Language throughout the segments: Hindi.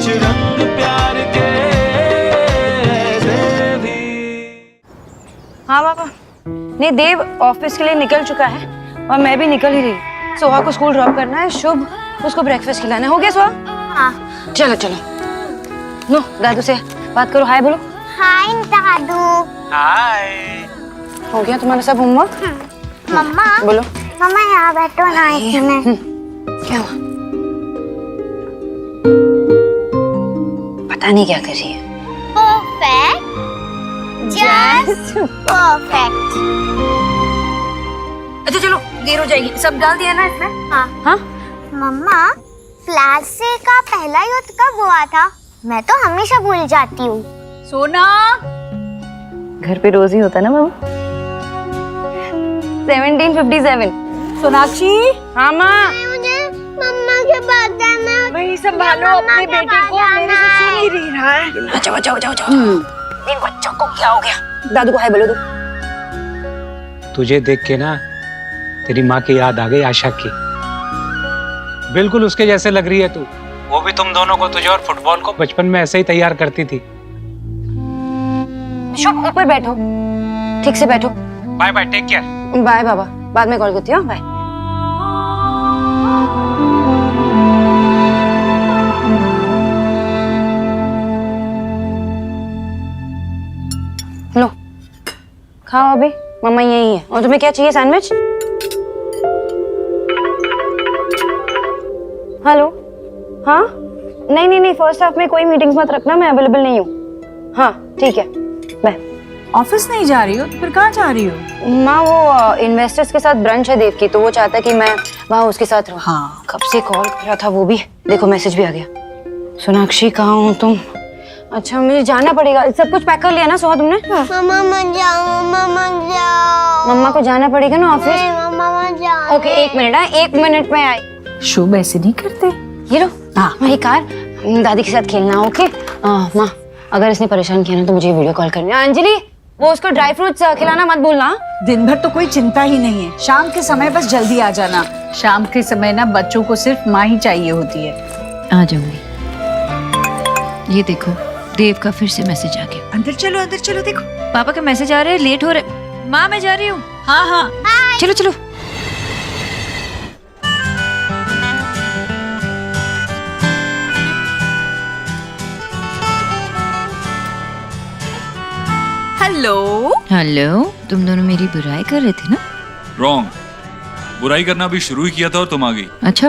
कुछ रंग प्यार के ऐसे भी। हाँ पापा, नहीं देव ऑफिस के लिए निकल चुका है और मैं भी निकल ही रही। सोहा को स्कूल ड्रॉप करना है, शुभ उसको ब्रेकफास्ट खिलाना है। हो गया सोहा? हाँ। चलो चलो, नो दादू से बात करो, हाय बोलो। हाय दादू। हाय। हो गया तुम्हारा सब होमवर्क? मम्मा बोलो। मम्मा यहाँ बैठो ना इसमें। क्या हुआ? पता नहीं क्या कर रही है। Perfect, just perfect. अच्छा चलो, देर हो जाएगी। सब डाल दिया ना इसमें? हाँ। हाँ मम्मा, प्लास्टिक का पहला युद्ध कब हुआ था? मैं तो हमेशा भूल जाती हूँ। सोना, घर पे रोज ही होता ना बाबू। 1757। सोनाक्षी। हाँ माँ। मुझे मम्मा के पास जाना है। वही संभालो अपने बेटे को, मेरे से सुन ही नहीं रहा है। जाओ जाओ जाओ जाओ। इन बच्चों को क्या हो गया? दादू को हाय बोलो दो। तुझे देख के ना तेरी माँ की याद आ गई, आशा की। बिल्कुल उसके जैसे लग रही है तू। वो भी तुम दोनों को, तुझे और फुटबॉल को बचपन में ऐसे ही तैयार करती थी। शुभ ऊपर बैठो, ठीक से बैठो। Bye bye, take care. Bye बाबा, बाद में कॉल करती हूँ। बाय। लो खाओ, अभी मम्मा यही है। और तुम्हें क्या चाहिए? सैंडविच? हेलो, हाँ नहीं नहीं नहीं, फर्स्ट हाफ में कोई मीटिंग्स मत रखना, मैं अवेलेबल नहीं हूँ। हाँ ठीक है, बाय। ऑफिस नहीं जा रही हो तो फिर कहाँ जा रही हो? माँ वो इन्वेस्टर्स के साथ ब्रंच है देव की, तो वो चाहता है कि मैं वहाँ उसके साथ रहूँ। हाँ। कब से कॉल कर रहा था वो भी, देखो मैसेज भी आ गया। सोनाक्षी कहाँ हो तुम? अच्छा मुझे जाना पड़ेगा। सब कुछ पैक कर लिया ना सोहा तुमने? मम्मा मत जाओ, मम्मा मत जाओ। मम्मा को जाना पड़ेगा ना ऑफिस। नहीं, मम्मा मत जाओ। ओके एक मिनट, हाँ 1 मिनट में आई। शुभ ऐसे नहीं करते। ये लो, हाँ। वही कार, दादी के साथ खेलना। ओके माँ, अगर इसने परेशान किया ना तो मुझे वीडियो कॉल करनी है। अंजलि वो उसको ड्राई फ्रूट्स खिलाना मत भूलना। दिन भर तो कोई चिंता ही नहीं है, शाम के समय बस जल्दी आ जाना। शाम के समय ना बच्चों को सिर्फ माँ ही चाहिए होती है। आ जाऊंगी। ये देखो देव का फिर से मैसेज आ गया। अंदर चलो देखो। पापा के मैसेज आ रहे हैं, लेट हो रहे। माँ मैं जा रही हूँ। हाँ हाँ। चलो चलो। हेलो। हेलो, तुम दोनों मेरी बुराई कर रहे थे ना? रॉन्ग, बुराई करना भी शुरू ही किया था और तुम आ गई। अच्छा।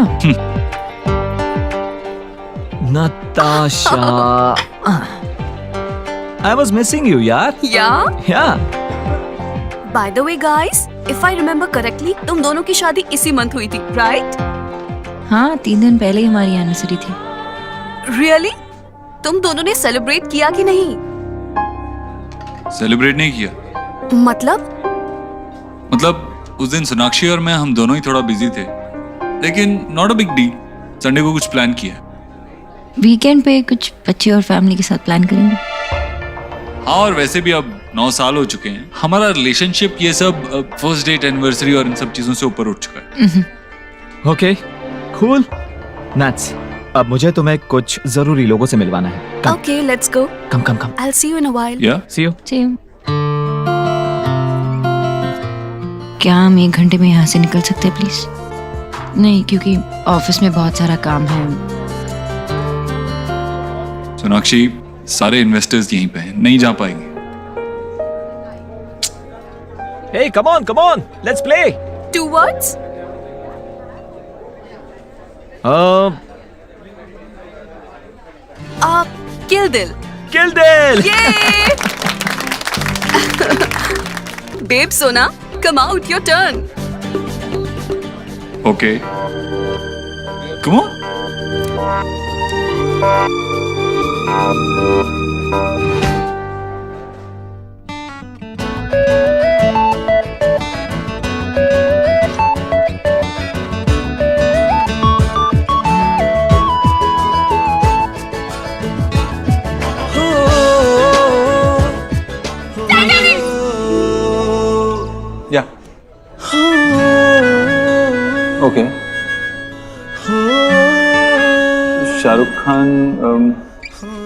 Natasha, I was missing you, यार। Yeah. By the way, guys, if I remember correctly, तुम दोनों की शादी इसी मंथ हुई थी, right? हाँ 3 दिन पहले ही हमारी एनिवर्सरी थी। Really? तुम दोनों ने सेलिब्रेट किया कि नहीं? सेलिब्रेट नहीं किया। मतलब उस दिन सोनाक्षी और मैं, हम दोनों ही थोड़ा बिजी थे, लेकिन not a big deal. Sunday को कुछ प्लान किया। वीकेंड पे कुछ बच्चे और फैमिली के साथ प्लान करेंगे। हाँ, और वैसे भी अब 9 साल हो चुके हैं हमारा रिलेशनशिप, ये सब फर्स्ट डेट, एनिवर्सरी और इन सब चीजों से ऊपर उठ चुका है। Okay, cool. Nuts. अब मुझे तुम्हें कुछ जरूरी लोगों से मिलवाना है। Come. Okay, let's go. Come. I'll see you in a while. Yeah? See you. Same. क्या हम 1 घंटे में यहाँ से निकल सकते हैं प्लीज? नहीं, क्योंकि ऑफिस में बहुत सारा काम है। सोनाक्षी, सारे इन्वेस्टर्स यहीं पे हैं, नहीं जा पाएंगे। Hey, come on. Let's play. 2 words? Kill Dil. Kill Dil. Yay! Babe, Sona, come out, your turn. Okay. Come on. Yeah. Okay. Shahrukh Khan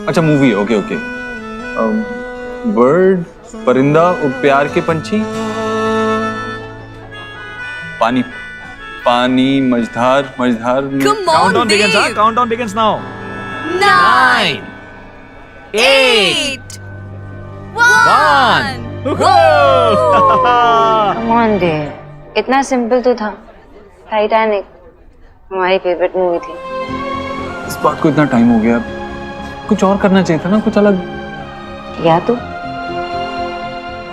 अच्छा मूवी है, ओके ओके। बर्ड, परिंदा और प्यार के पंछी, पानी पानी, मझधार मझधार। Come on, Countdown begins, huh? Dev. Countdown begins now. 9, 8, 1. Come on देव, इतना सिंपल तो था। टाइटैनिक हमारी फेवरेट मूवी थी। इस बात को इतना टाइम हो गया, कुछ और करना चाहिए था ना, कुछ अलग। या तो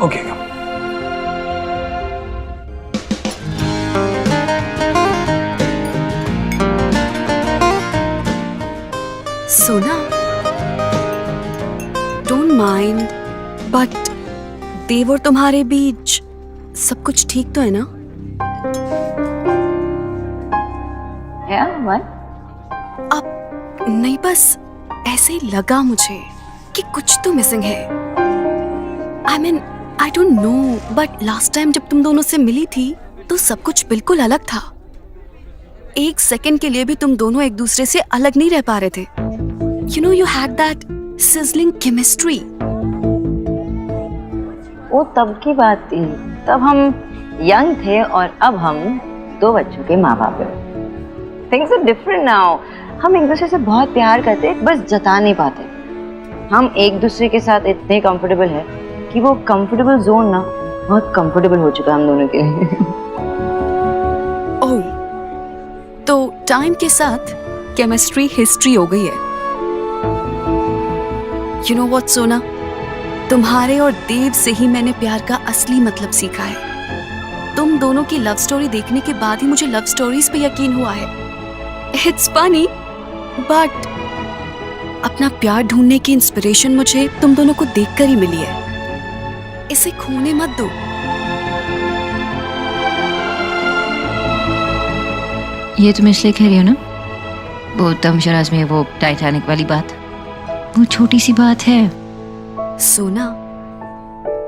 ओके सोना, डोंट माइंड, बट देव और तुम्हारे बीच सब कुछ ठीक तो है ना? या व्हाट? अब नहीं, बस ऐसे ही लगा मुझे कि कुछ तो मिसिंग है। I mean I don't know, but last time जब तुम दोनों से मिली थी तो सब कुछ बिल्कुल अलग था। एक सेकंड के लिए भी तुम दोनों एक दूसरे से अलग नहीं रह पा रहे थे। You know, you had that sizzling chemistry. वो तब की बात थी, तब हम यंग थे और अब हम 2 बच्चों के माँ बाप हैं। Things are different now. हम एक दूसरे से बहुत प्यार करते, बस जता नहीं पाते। हम एक दूसरे के साथ इतने कंफर्टेबल है कि वो कंफर्टेबल जोन ना बहुत कंफर्टेबल हो चुका है हम दोनों के लिए। ओह, तो टाइम के साथ केमिस्ट्री हिस्ट्री हो गई है। यू नो व्हाट सोना, तुम्हारे और देव से ही मैंने प्यार का असली मतलब सीखा है। तुम दोनों की लव स्टोरी देखने के बाद ही मुझे लव स्टोरीज पे यकीन हुआ है। इट्स फनी, बट अपना प्यार ढूंढने की इंस्पिरेशन मुझे तुम दोनों को देखकर ही मिली है। इसे खोने मत दो। ये तुम इसलिए कह रही हो ना, वो तमशराज में वो टाइटैनिक वाली बात, वो छोटी सी बात है। सोना,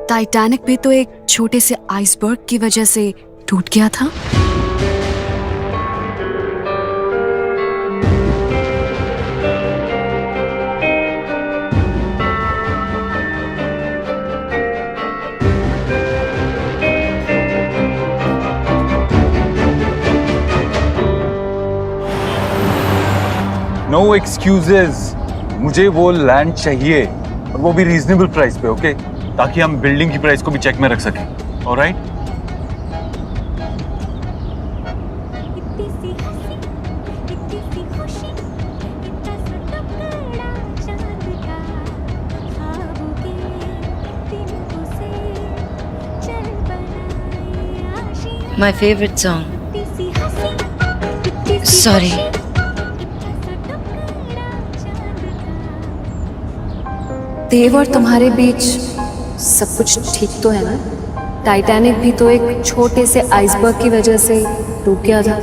टाइटैनिक भी तो एक छोटे से आइसबर्ग की वजह से टूट गया था। नो एक्सक्यूजेस, मुझे वो लैंड चाहिए और वो भी रीजनेबल प्राइस पे, ओके? ताकि हम बिल्डिंग की प्राइस को भी चेक में रख सकें। Alright? My favorite song. Sorry. देव और तुम्हारे बीच सब कुछ ठीक तो है ना? टाइटैनिक भी तो एक छोटे से आइसबर्ग की वजह से टूट गया था।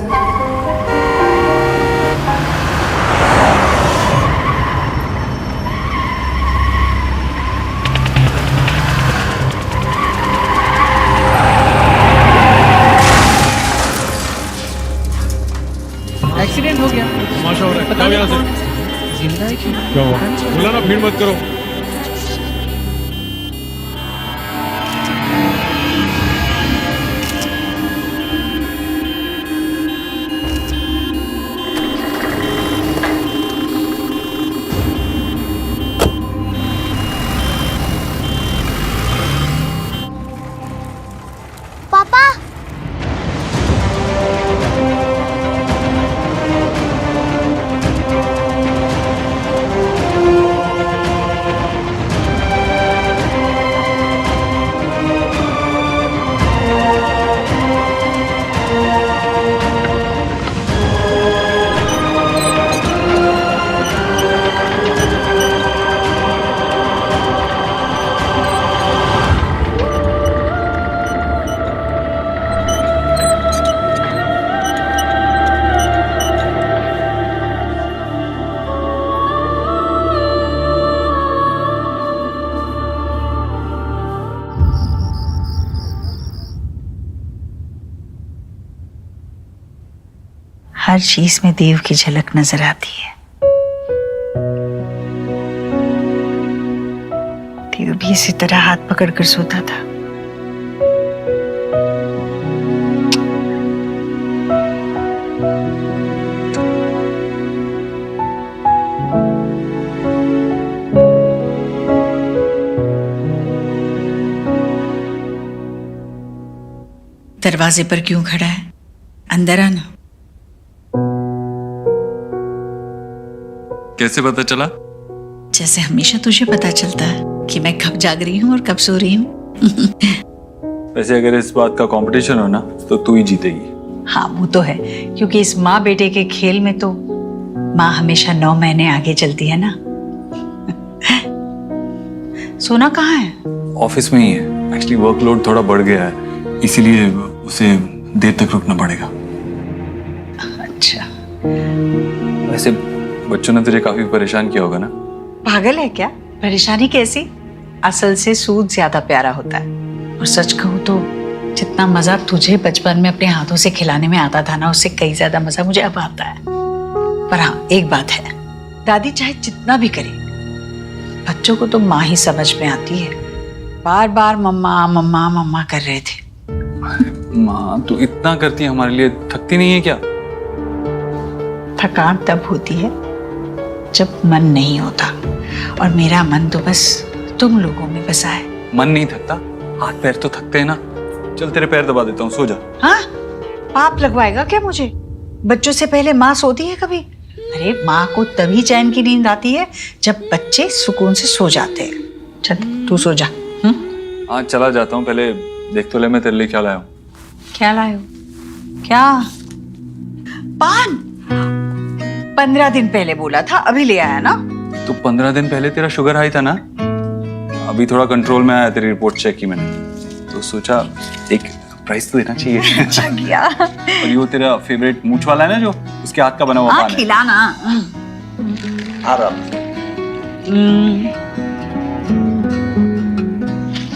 एक्सीडेंट हो गया, तमाशा हो रहा है। जाओ यहाँ से। जिंदा है क्यों? क्या हुआ? बोला ना भीड़ मत करो। पापा, हर चीज में देव की झलक नजर आती है। भी इसी तरह हाथ पकड़कर सोता था। दरवाजे पर क्यों खड़ा है? अंदर आना। कैसे पता चला? जैसे हमेशा तुझे पता चलता है कि मैं कब जाग रही हूँ और कब सो रही हूँ। वैसे अगर इस बात का कंपटीशन हो ना तो तू ही जीतेगी। हाँ वो तो है, क्योंकि इस माँ बेटे के खेल में तो माँ हमेशा 9 महीने आगे चलती है ना। सोना कहाँ है? ऑफिस में ही है। एक्चुअली वर्कलोड थोड़ा बढ़ गया है, इसीलिए उसे देर तक रुकना पड़ेगा। अच्छा। वैसे बच्चों ने तुझे काफी परेशान किया होगा ना? पागल है क्या? परेशानी कैसी? असल से सूद ज्यादा प्यारा होता है। और सच कहूँ तो जितना मजा तुझे बचपन में अपने हाथों से खिलाने में आता था ना, उससे कई ज्यादा मजा मुझे अब आता है। पर हाँ एक बात है, दादी चाहे जितना भी करे, बच्चों को तो माँ ही समझ में आती है। बार बार मम्मा मम्मा मम्मा कर रहे थे। माँ तू इतना करती है हमारे लिए, थकती नहीं है क्या? थकान तब होती है जब मन नहीं होता, और मेरा मन तो बस तुम लोगों में बसा है। मन नहीं थकता, हाथ पैर तो थकते हैं ना। चल तेरे पैर दबा देता हूँ, सो जा। हाँ? पाप लगवाएगा क्या मुझे? बच्चों से पहले माँ सोती है कभी? अरे माँ को तभी चैन की नींद आती है जब बच्चे सुकून से सो जाते हैं। चल तू सो जा। हाँ चला जाता हूँ, पहले देख तो ले मैं तेरे लिए क्या लाया हूँ। क्या लाए हो? क्या? पान? 15 दिन पहले बोला था, अभी ले आया ना? तो 15 दिन पहले तेरा शुगर हाई था ना, अभी थोड़ा कंट्रोल में आया। तेरी रिपोर्ट चेक की मैंने, तो सोचा एक प्राइस तो देना चाहिए। अच्छा किया। और ये वो तेरा फेवरेट मूंछ वाला है ना, जो उसके हाथ का बना हुआ हाँ पान है। खिलाना। आराम।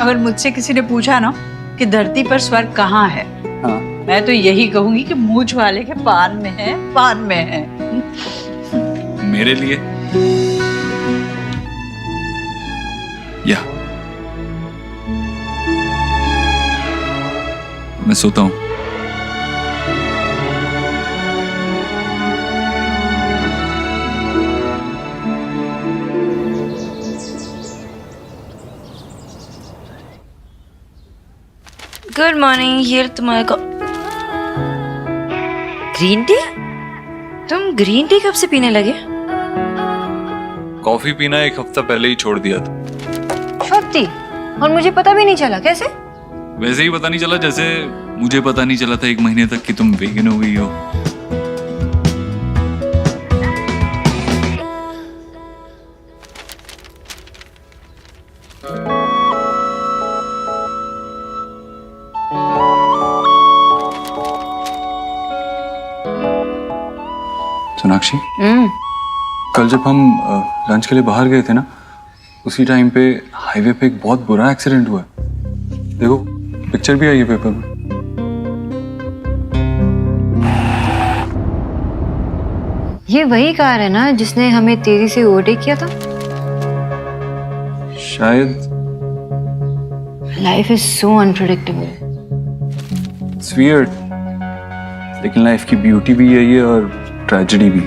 अगर मुझसे किसी ने पूछा ना कि धरती पर स्वर्ग कहाँ है, हाँ। मैं तो यही कहूंगी कि मूंछ वाले के पान में है, पान में है। मेरे लिए या मैं सोता हूँ। गुड मॉर्निंग, ये तुम्हारा ग्रीन टी? तुम ग्रीन टी कब से पीने लगे? कॉफी पीना 1 हफ्ता पहले ही छोड़ दिया था। सच्ची? और मुझे पता भी नहीं चला, कैसे? वैसे ही पता नहीं चला जैसे मुझे पता नहीं चला था 1 महीने तक कि तुम वेगन हो गई हो। सोनाक्षी, कल जब हम लंच के लिए बाहर गए थे ना, उसी टाइम पे हाईवे पे एक बहुत बुरा एक्सीडेंट हुआ। देखो पिक्चर भी आई है पेपर में। ये वही कार है ना जिसने हमें तेजी से ओवरटेक किया था? शायद। Life is so unpredictable. It's weird, लेकिन लाइफ की ब्यूटी भी यही है और ट्रेजेडी भी।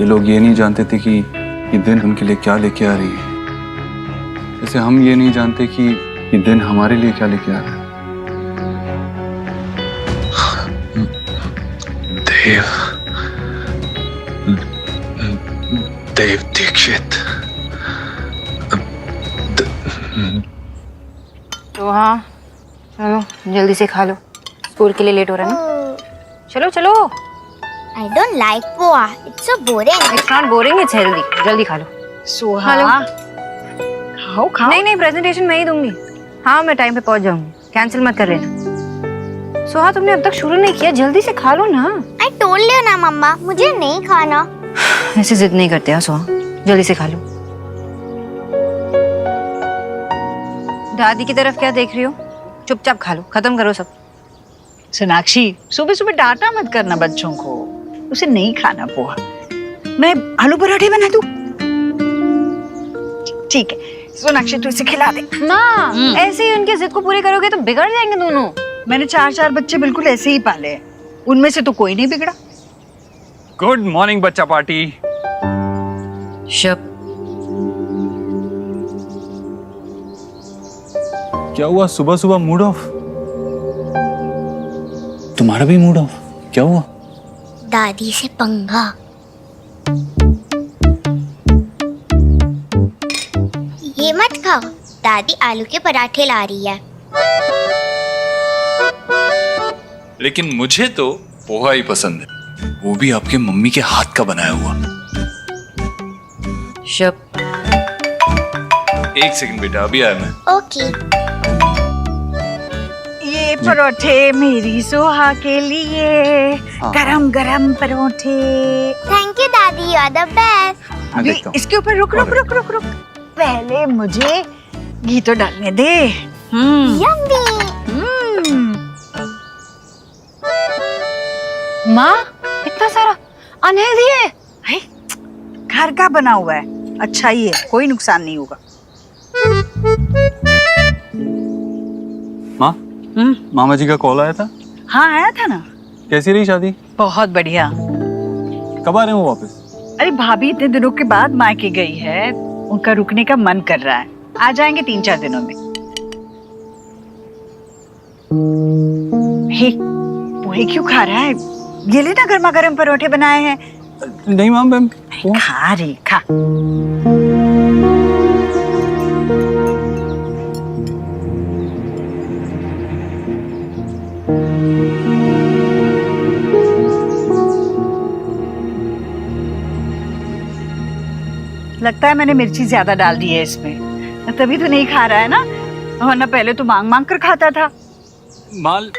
ये लोग ये नहीं जानते थे कि ये दिन उनके लिए क्या लेके आ रही है, जैसे हम ये नहीं जानते कि ये दिन हमारे लिए क्या लेके आ रहा है। देव दीक्षित। तो हाँ चलो जल्दी से खा लो, स्कूल के लिए लेट हो रहा है ना। चलो चलो। I don't like poha. It's so boring. It's not boring, it's healthy. जल्दी खा लो। सोहा खाओ खाओ। नहीं नहीं, प्रेजेंटेशन मैं ही दूंगी। हाँ मैं टाइम पे पहुंच जाऊंगी, कैंसिल मत कर लेना। सोहा तुमने अब तक शुरू नहीं किया, जल्दी से खा लो ना। I told you ना मम्मा, मुझे नहीं खाना। ऐसे जिद नहीं करते हैं सोहा, जल्दी से खा लो। दादी की तरफ क्या देख रही हो? चुपचाप खा लो, खत्म करो सब। सोनाक्षी सुबह सुबह डांटा मत करना बच्चों को, उसे नहीं खाना पोहा। मैं आलू पराठे बना दूं? ठीक है सोनाक्षी तू इसे खिला दे। माँ ऐसे ही उनकी जिद को पूरी करोगे तो बिगड़ जाएंगे दोनों। मैंने 4 बच्चे बिल्कुल ऐसे ही पाले हैं, उनमें से तो कोई नहीं बिगड़ा। गुड मॉर्निंग बच्चा पार्टी। शब क्या हुआ, सुबह सुबह मूड ऑफ? तुम्हारा भी मूड ऑफ? क्या हुआ? दादी से पंगा। ये मत खाओ, दादी आलू के पराठे ला रही है। लेकिन मुझे तो पोहा ही पसंद है, वो भी आपके मम्मी के हाथ का बनाया हुआ। शब एक सेकंड बेटा, अभी आया मैं। ओके। ये परोठे मेरी सोहा के लिए, गरम गरम परोठे। थैंक यू दादी, यू आर द बेस्ट। मैं देखता हूँ। इसके ऊपर रुक रुक रुक रुक रुक, पहले मुझे घी तो डालने दे। यम्मी। माँ इतना सारा अनहेल्दी है। है, घर का बना हुआ है, अच्छा ही है, कोई नुकसान नहीं होगा। माँ, मामा जी का कॉल आया था? हाँ आया था ना। कैसी रही शादी? बहुत बढ़िया। कब आ रहे हो वापस? अरे भाभी इतने दिनों के बाद मायके गई है, उनका रुकने का मन कर रहा है, आ जाएंगे 3-4 दिनों में। हे, पोहे क्यों खा रहा है? ये ले ना गर्मा गर्म परोठे बनाए हैं। नहीं माम, मैं खा रे खा। लगता है मैंने मिर्ची ज्यादा डाल दी है इसमें, तभी तो नहीं खा रहा है ना, वरना पहले तो मांग मांग कर खाता था। माल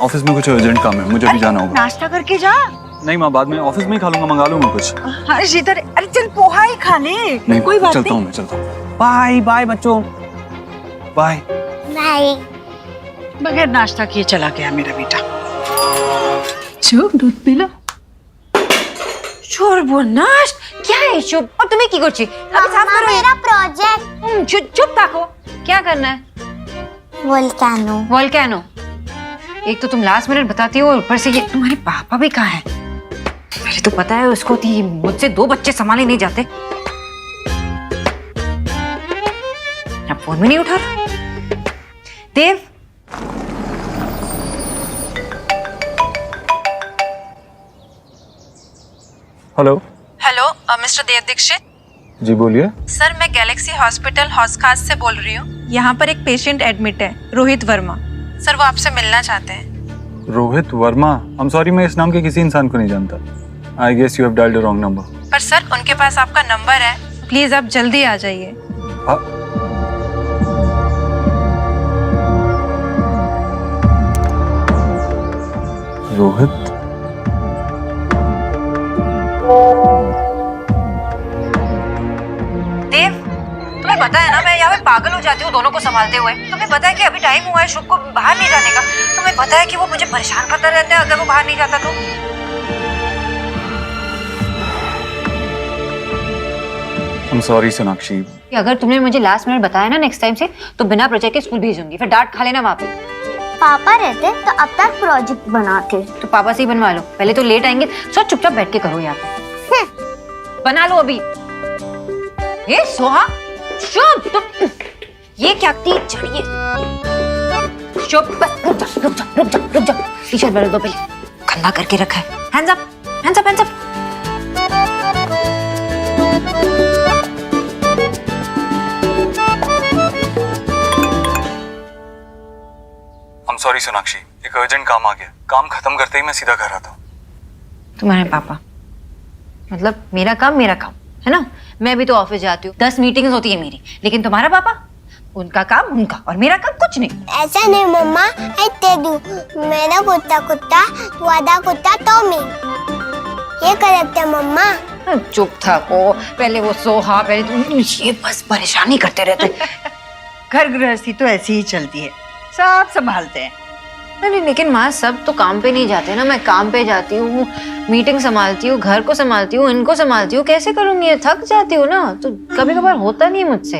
ऑफिस में कुछ अर्जेंट काम है, मुझे भी जाना होगा। नाश्ता करके जा। नहीं माँ, बाद में ऑफिस में ही खा लूंगा, मंगा लूंगा कुछ। हाँ शीतल, अरे चल पोहा ही खा ले। नहीं कोई बात चलता नहीं। हूँ, मैं चलता हूँ। बाय बाय बच्चों, बाय बाय। बगैर नाश्ता किए चला गया मेरा बेटा। चुप दूध पी लो। সর্বনাশ क्या है शुभ? और तुम्हें की করছি? अभी साफ मम्मा, करो ये। मेरा प्रोजेक्ट। चुप ताको। क्या करना है? वोल्केनो। वोल्केनो। एक तो तुम लास्ट मिनट बताती हो, ऊपर से ये तुम्हारे पापा भी कहाँ हैं? पहले तो पता है उसको थी मुझसे 2 बच्चे संभाले नहीं जाते। अब फोन भी नहीं उठा रहा। देव, हेलो। हेलो मिस्टर देव दीक्षित। जी बोलिए। सर मैं गैलेक्सी हॉस्पिटल हॉस्कास से बोल रही हूँ। यहाँ पर एक पेशेंट एडमिट है, रोहित वर्मा। सर वो आपसे मिलना चाहते हैं। Rohit Verma? I am sorry, मैं इस नाम के किसी इंसान को नहीं जानता। I guess you have dialled the wrong number. पर सर उनके पास आपका नंबर है, प्लीज आप जल्दी आ जाइए। रोहित? देव, तुम्हें पता है ना मैं यहाँ पे पागल हो जाती हूँ दोनों को संभालते हुए। तुम्हें पता है कि अभी टाइम हुआ है शुभ को बाहर नहीं जाने का। तुम्हें पता है कि वो मुझे परेशान करता रहता है अगर वो बाहर नहीं जाता तो। आई एम सॉरी सोनाक्षी। अगर तुमने मुझे लास्ट मिनट बताया ना नेक्स्ट टाइम से, तो बिना प्रोजेक्ट के स्कूल भेजूंगी, फिर डांट खा लेना वहाँ पे। पापा रहते तो अब तक प्रोजेक्ट बनाते। तो पापा से ही बनवा लो, पहले तो लेट आएंगे। सो चुपचाप बैठ के करो यहाँ पे। बना लो अभी। ये सोहा, शुभ तुम ये क्या की चढ़िए। शुभ बस रुक जा रुक जा रुक जा रुक जा। टी शर्ट बदल दो पहले, गंदा करके रखा है। Hands up hands up hands up. I am sorry Sonakshi, एक अर्जेंट काम आ गया। काम खत्म करते ही मैं सीधा घर आता हूँ। तुम्हारे पापा मतलब मेरा काम है ना। मैं भी तो ऑफिस जाती हूँ, 10 मीटिंग्स होती है मेरी, लेकिन तुम्हारा पापा, उनका काम उनका और मेरा काम कुछ नहीं। ऐसा नहीं मम्मा, ऐसे दू मेरा कुत्ता कुत्ता, तू आधा कुत्ता तो मैं। ये करते मम्मा। चुप था को, पहले वो सोहा, पहले तुम, ये बस परेशानी करते रहते। घर गृहस्थी तो ऐसी ही चलती है, सब संभालते हैं। नहीं लेकिन माँ सब तो काम पे नहीं जाते ना, मैं काम पे जाती हूँ। मीटिंग संभालती हूँ, घर को संभालती हूँ, इनको संभालती हूँ, कैसे करूंगी? ये थक जाती हूँ ना, तो कभी कभार होता नहीं है मुझसे।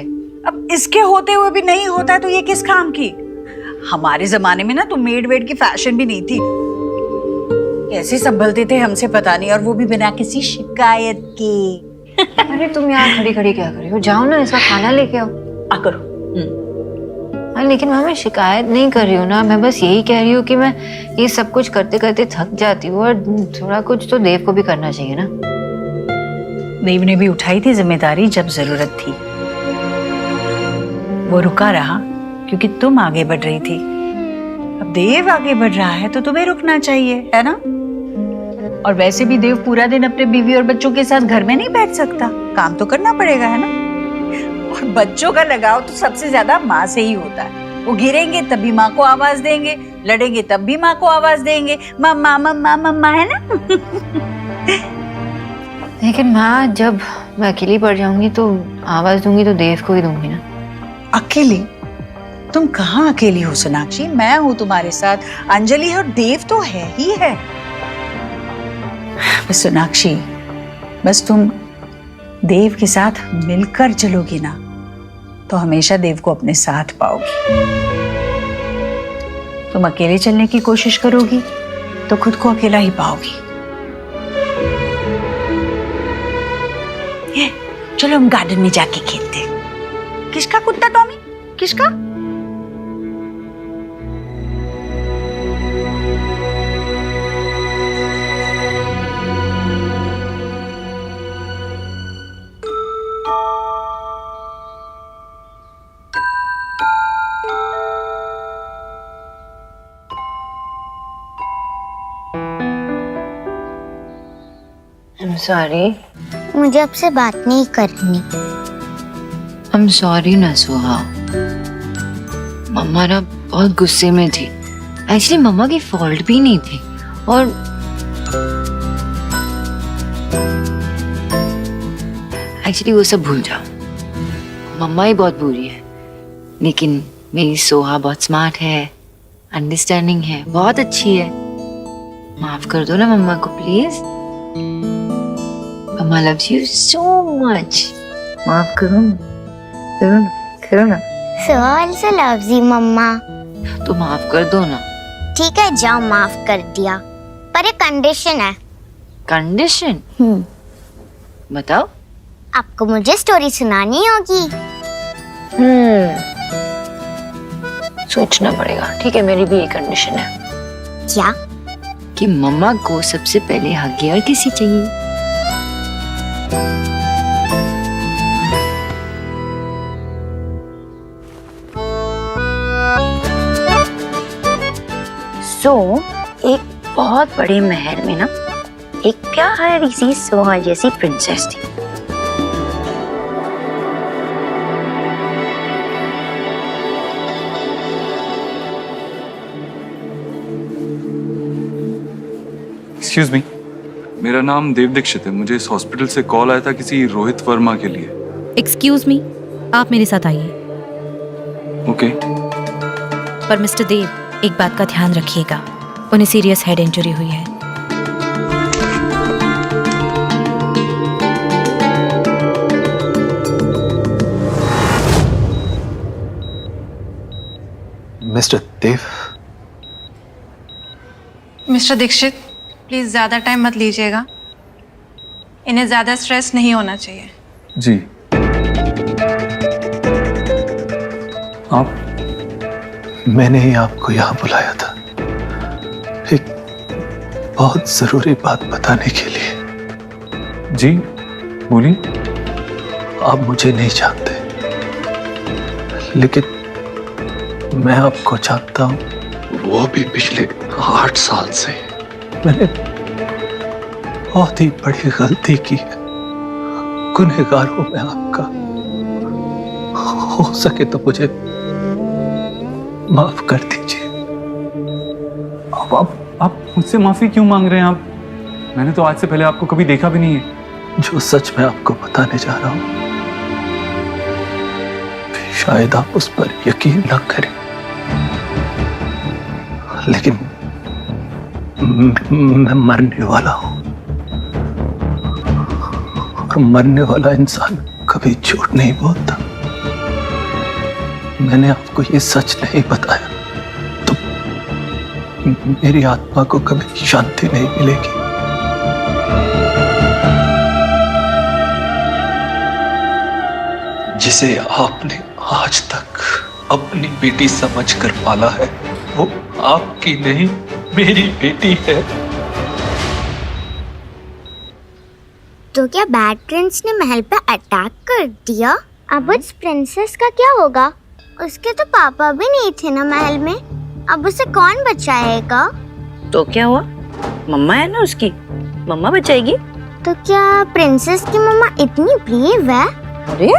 अब इसके होते हुए भी नहीं होता है तो ये किस काम की? हमारे जमाने में ना तो मेड वेड की फैशन भी नहीं थी। कैसे संभलते थे हमसे पता नहीं, और वो भी बिना किसी शिकायत के। अरे तुम यहाँ खड़ी खड़ी क्या कर रही हो? जाओ ना, इसका खाना लेके आओ। आ करो। हाँ, लेकिन मैं शिकायत नहीं कर रही हूँ ना, मैं बस यही कह रही हूँ कि मैं ये सब कुछ करते करते थक जाती हूँ, और थोड़ा कुछ तो देव को भी करना चाहिए ना। देव ने भी उठाई थी जिम्मेदारी जब जरूरत थी। वो रुका रहा क्योंकि तुम आगे बढ़ रही थी। अब देव आगे बढ़ रहा है तो तुम्हें रुकना चाहिए, है ना? और वैसे भी देव पूरा दिन अपने बीवी और बच्चों के साथ घर में नहीं बैठ सकता, काम तो करना पड़ेगा, है ना? और बच्चों का लगाव तो सबसे ज्यादा माँ से ही होता है। वो गिरेंगे तब भी माँ को आवाज देंगे, लड़ेंगे तब भी माँ को आवाज देंगे, मम्मा मम्मा मम्मा, है ना? लेकिन माँ, जब मैं अकेली पड़ जाऊंगी तो आवाज दूंगी तो देव को ही दूंगी ना। अकेली? तुम कहाँ अकेली हो सोनाक्षी? मैं हूँ तुम्हारे साथ, अंजलि है, और देव तो है ही है। बस सोनाक्षी, बस तुम देव के साथ मिलकर चलोगी ना तो हमेशा देव को अपने साथ पाओगी। तुम अकेले चलने की कोशिश करोगी तो खुद को अकेला ही पाओगी। चलो हम गार्डन में जाके खेलते हैं। किसका कुत्ता टॉमी? किसका? I'm sorry. मुझे आपसे बात नहीं करनी। I'm sorry ना सुहा। मम्मा ना बहुत गुस्से में थी। एक्चुअली मम्मा की फॉल्ट भी नहीं थी, और एक्चुअली वो सब भूल जाओ। मम्मा ही बहुत बुरी है, लेकिन मेरी सोहा बहुत स्मार्ट है, अंडरस्टैंडिंग है, बहुत अच्छी है। माफ कर दो ना मम्मा को प्लीज। मम्मा loves you so much. माफ करो ना, करो ना, करो ना। सोहा also loves you, मम्मा। तो माफ कर दो ना। ठीक है, जाओ, माफ कर दिया, पर एक कंडीशन है। कंडीशन? बताओ। आपको मुझे स्टोरी सुनानी होगी। सोचना पड़ेगा। ठीक है, मेरी भी एक कंडीशन है। क्या? कि मम्मा को सबसे पहले हग और किसी चाहिए। एक बहुत बड़े महल में ना एक प्यारी सी सोहा जैसी प्रिंसेस थी। एक्सक्यूज मी, मेरा नाम देव दीक्षित है। मुझे इस हॉस्पिटल से कॉल आया था किसी रोहित वर्मा के लिए। एक्सक्यूज मी, आप मेरे साथ आइए। ओके। पर मिस्टर देव, एक बात का ध्यान रखिएगा, उन्हें सीरियस हेड इंजरी हुई है। Mister Dev. Mister Dikshit, please ज्यादा टाइम मत लीजिएगा, इन्हें ज्यादा स्ट्रेस नहीं होना चाहिए। जी। आप? मैंने ही आपको यहाँ बुलाया था एक बहुत जरूरी बात बताने के लिए। जी बोलिए। आप मुझे नहीं जानते, लेकिन मैं आपको जानता हूँ, वो भी पिछले 8 साल से। मैंने बहुत ही बड़ी गलती की है। गुनहगार हूं मैं आपका। हो सके तो मुझे माफ कर दीजिए। आप मुझसे माफी क्यों मांग रहे हैं? आप, मैंने तो आज से पहले आपको कभी देखा भी नहीं है। जो सच मैं आपको बताने जा रहा हूं, शायद आप उस पर यकीन न करें, लेकिन मैं मरने वाला हूं। और मरने वाला इंसान कभी झूठ नहीं बोलता। मैंने आपको ये सच नहीं बताया तो मेरी आत्मा को कभी शांति नहीं मिलेगी। जिसे आपने आज तक अपनी बेटी समझकर पाला है वो आपकी नहीं मेरी बेटी है। तो क्या बैड प्रिंस ने महल पे अटैक कर दिया? अब उस प्रिंसेस का क्या होगा? उसके तो पापा भी नहीं थे ना महल में, अब उसे कौन बचाएगा? तो क्या हुआ, मम्मा है ना उसकी, मम्मा बचाएगी। तो क्या प्रिंसेस की मम्मा इतनी ब्रेव है? अरे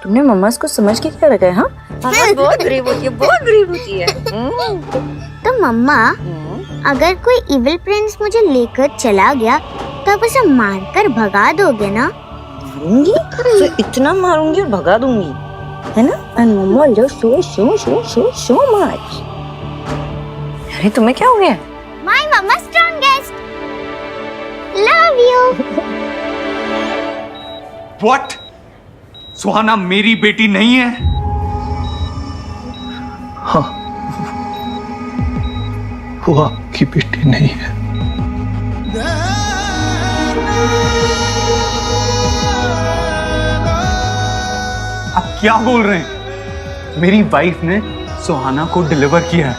तुमने मम्मा को समझ के क्या रखा है? हाँ मम्मा बहुत ब्रेव होती है, बहुत ब्रेव होती है। तो मम्मा अगर कोई इविल प्रिंस मुझे लेकर चला गया तो आप उसे मारकर भगा दोगे ना? मारूंगी तो इतना मारूंगी और भगा दूंगी, है ना? And mumma will just so much. अरे तुम्हें क्या हो गया? My mumma strongest, love you. What? Suhana मेरी बेटी नहीं है? हाँ, वो आपकी बेटी नहीं है। आप क्या बोल रहे हैं? मेरी वाइफ ने सुहाना को डिलीवर किया है,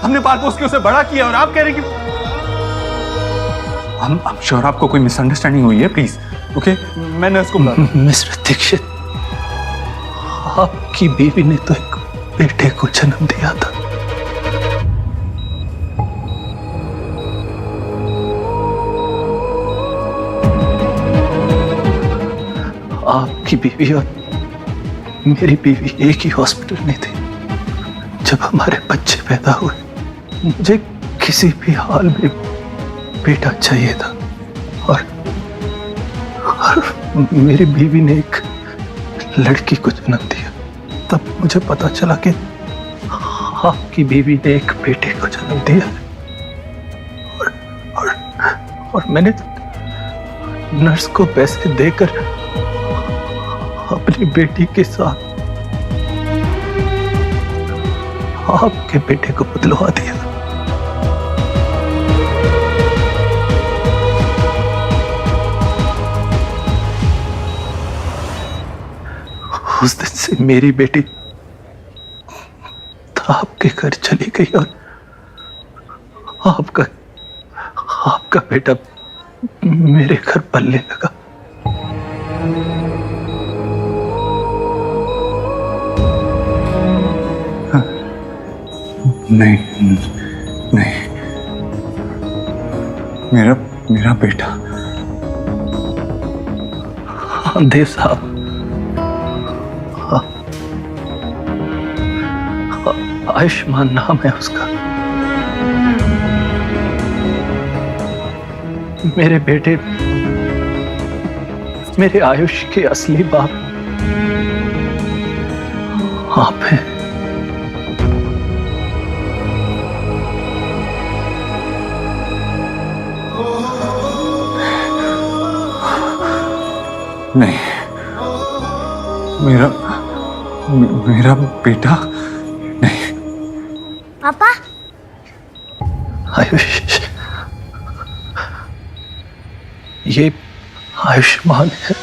हमने पाल पोस के उसे बड़ा किया और आप कह रहे हैं कि I'm sure आपको कोई मिसअंडरस्टैंडिंग हुई है। प्लीज ओके, मैं नर्स को बुला। मिस्टर दीक्षित, आपकी बीवी ने तो एक बेटे को जन्म दिया था। आपकी बीवी और मेरी बीवी एक ही हॉस्पिटल में थी जब हमारे बच्चे पैदा हुए। मुझे किसी भी हाल में बेटा चाहिए था और मेरी बीवी ने एक लड़की को जन्म दिया। तब मुझे पता चला कि आपकी बीवी ने एक बेटे को जन्म दिया और मैंने नर्स को पैसे देकर अपनी बेटी के साथ आपके बेटे को बदलवा दिया। उस दिन से मेरी बेटी आपके घर चली गई और आपका बेटा मेरे घर पलने लगा। नहीं नहीं, मेरा बेटा। हाँ देव साहब, आयुष्मान नाम है उसका। मेरे बेटे मेरे आयुष के असली बाप आप हैं। नहीं, मेरा बेटा नहीं। पापा, आयुष, ये आयुष्मान है।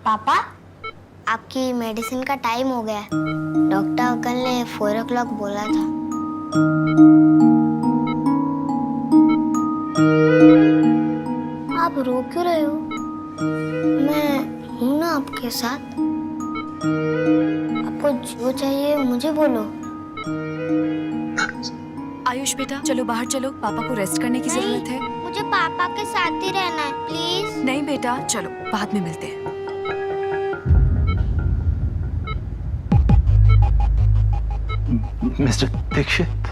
पापा आपकी मेडिसिन का टाइम हो गया है। डॉक्टर अंकल ने 4 o'clock बोला था। आप रो क्यों रहे हो? मैं हूं ना आपके साथ। आपको जो चाहिए मुझे बोलो। आयुष बेटा चलो बाहर चलो, पापा को रेस्ट करने की जरूरत है। मुझे पापा के साथ ही रहना है प्लीज। नहीं बेटा चलो बाद में मिलते हैं। मिस्टर दीक्षित,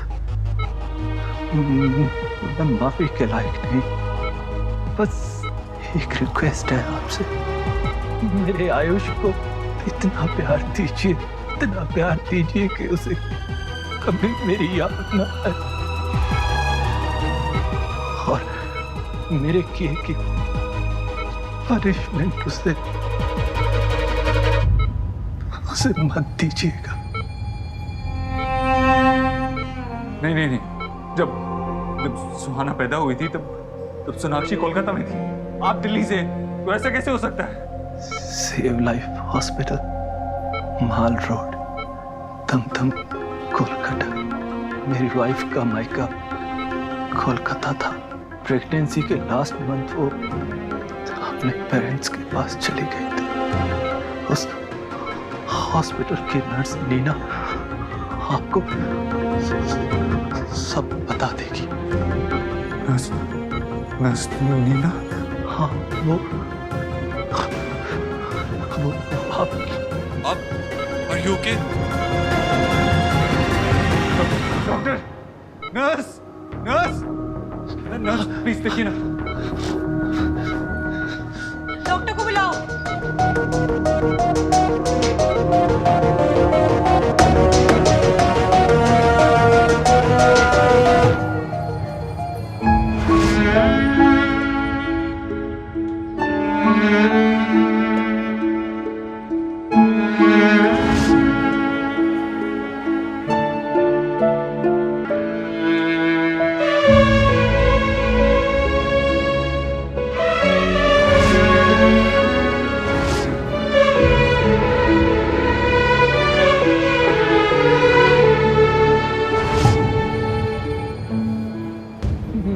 मैं माफी के लायक नहीं, बस एक रिक्वेस्ट है आपसे, मेरे आयुष को इतना प्यार दीजिए कि उसे कभी मेरी याद न आए और मेरे किए की पनिशमेंट उसे मत दीजिएगा। नहीं, जब सुहाना पैदा हुई थी तब सोनाक्षी कोलकाता में थी, आप दिल्ली से, तो ऐसा कैसे हो सकता है? सेव लाइफ हॉस्पिटल, माल रोड, दमदम, कोलकाता। मेरी वाइफ का मायका कोलकाता था। प्रेगनेंसी के लास्ट मंथ वो अपने पेरेंट्स के पास चली गई थी। उस हॉस्पिटल की नर्स नीना आपको सब बता देगी। नर्स नीना? हाँ, वो आप Are you okay? Doctor, nurse please देखिए ना। डॉक्टर को बुलाओ।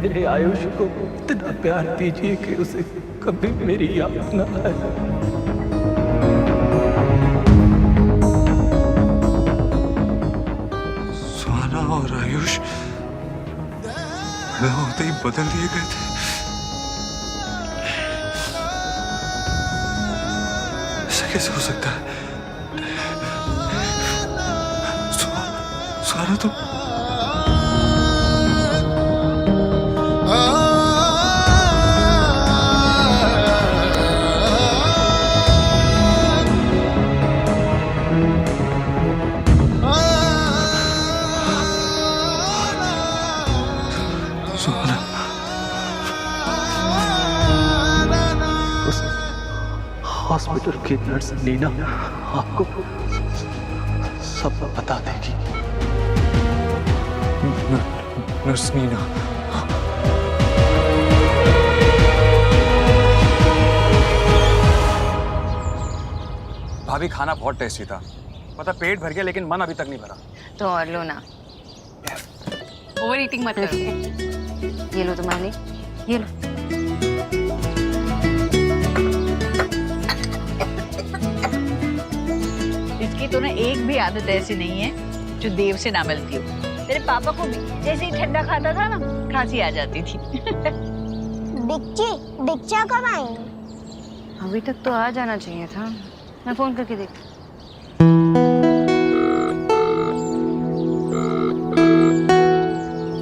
मेरे आयुष को इतना प्यार दीजिए कि उसे कभी मेरी याद न आए। सुहाना और आयुष पैदा होते ही बदल दिए गए थे। ऐसा कैसे हो सकता है? सुहाना तो हॉस्पिटल की नर्स नीना आपको सब बता देगी। नर्स नीना? भाभी खाना बहुत टेस्टी था, मतलब पेट भर गया लेकिन मन अभी तक नहीं भरा। तो और लो ना। ओवर ईटिंग मत करो। ये लो तुम्हारे लिए, ये लो। इसकी तो ना एक भी आदत ऐसी नहीं है जो देव से ना मिलती हो। तेरे पापा को भी जैसे ही ठंडा खाता था ना, खांसी आ जाती थी। दीक्षा कब आएंगे? अभी तक तो आ जाना चाहिए था, मैं फोन करके देखती।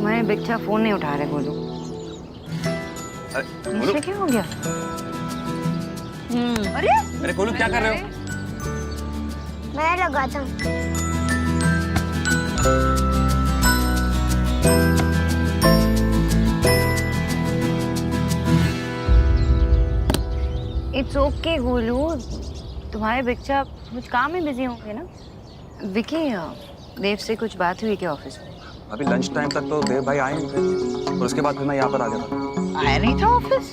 मैं बिच्छा फोन नहीं उठा रहे। बोलो इसे क्या हो गया? अरे गोलू क्या कर रहे हो? मैं लगाता हूँ। इट्स ओके गोलू, तुम्हारे बच्चा कुछ काम में बिजी होंगे ना। विकी, देव से कुछ बात हुई क्या ऑफिस में? अभी लंच टाइम तक तो देव भाई आए नहीं थे और उसके बाद फिर मैं यहाँ पर आ गया था। आया नहीं था ऑफिस?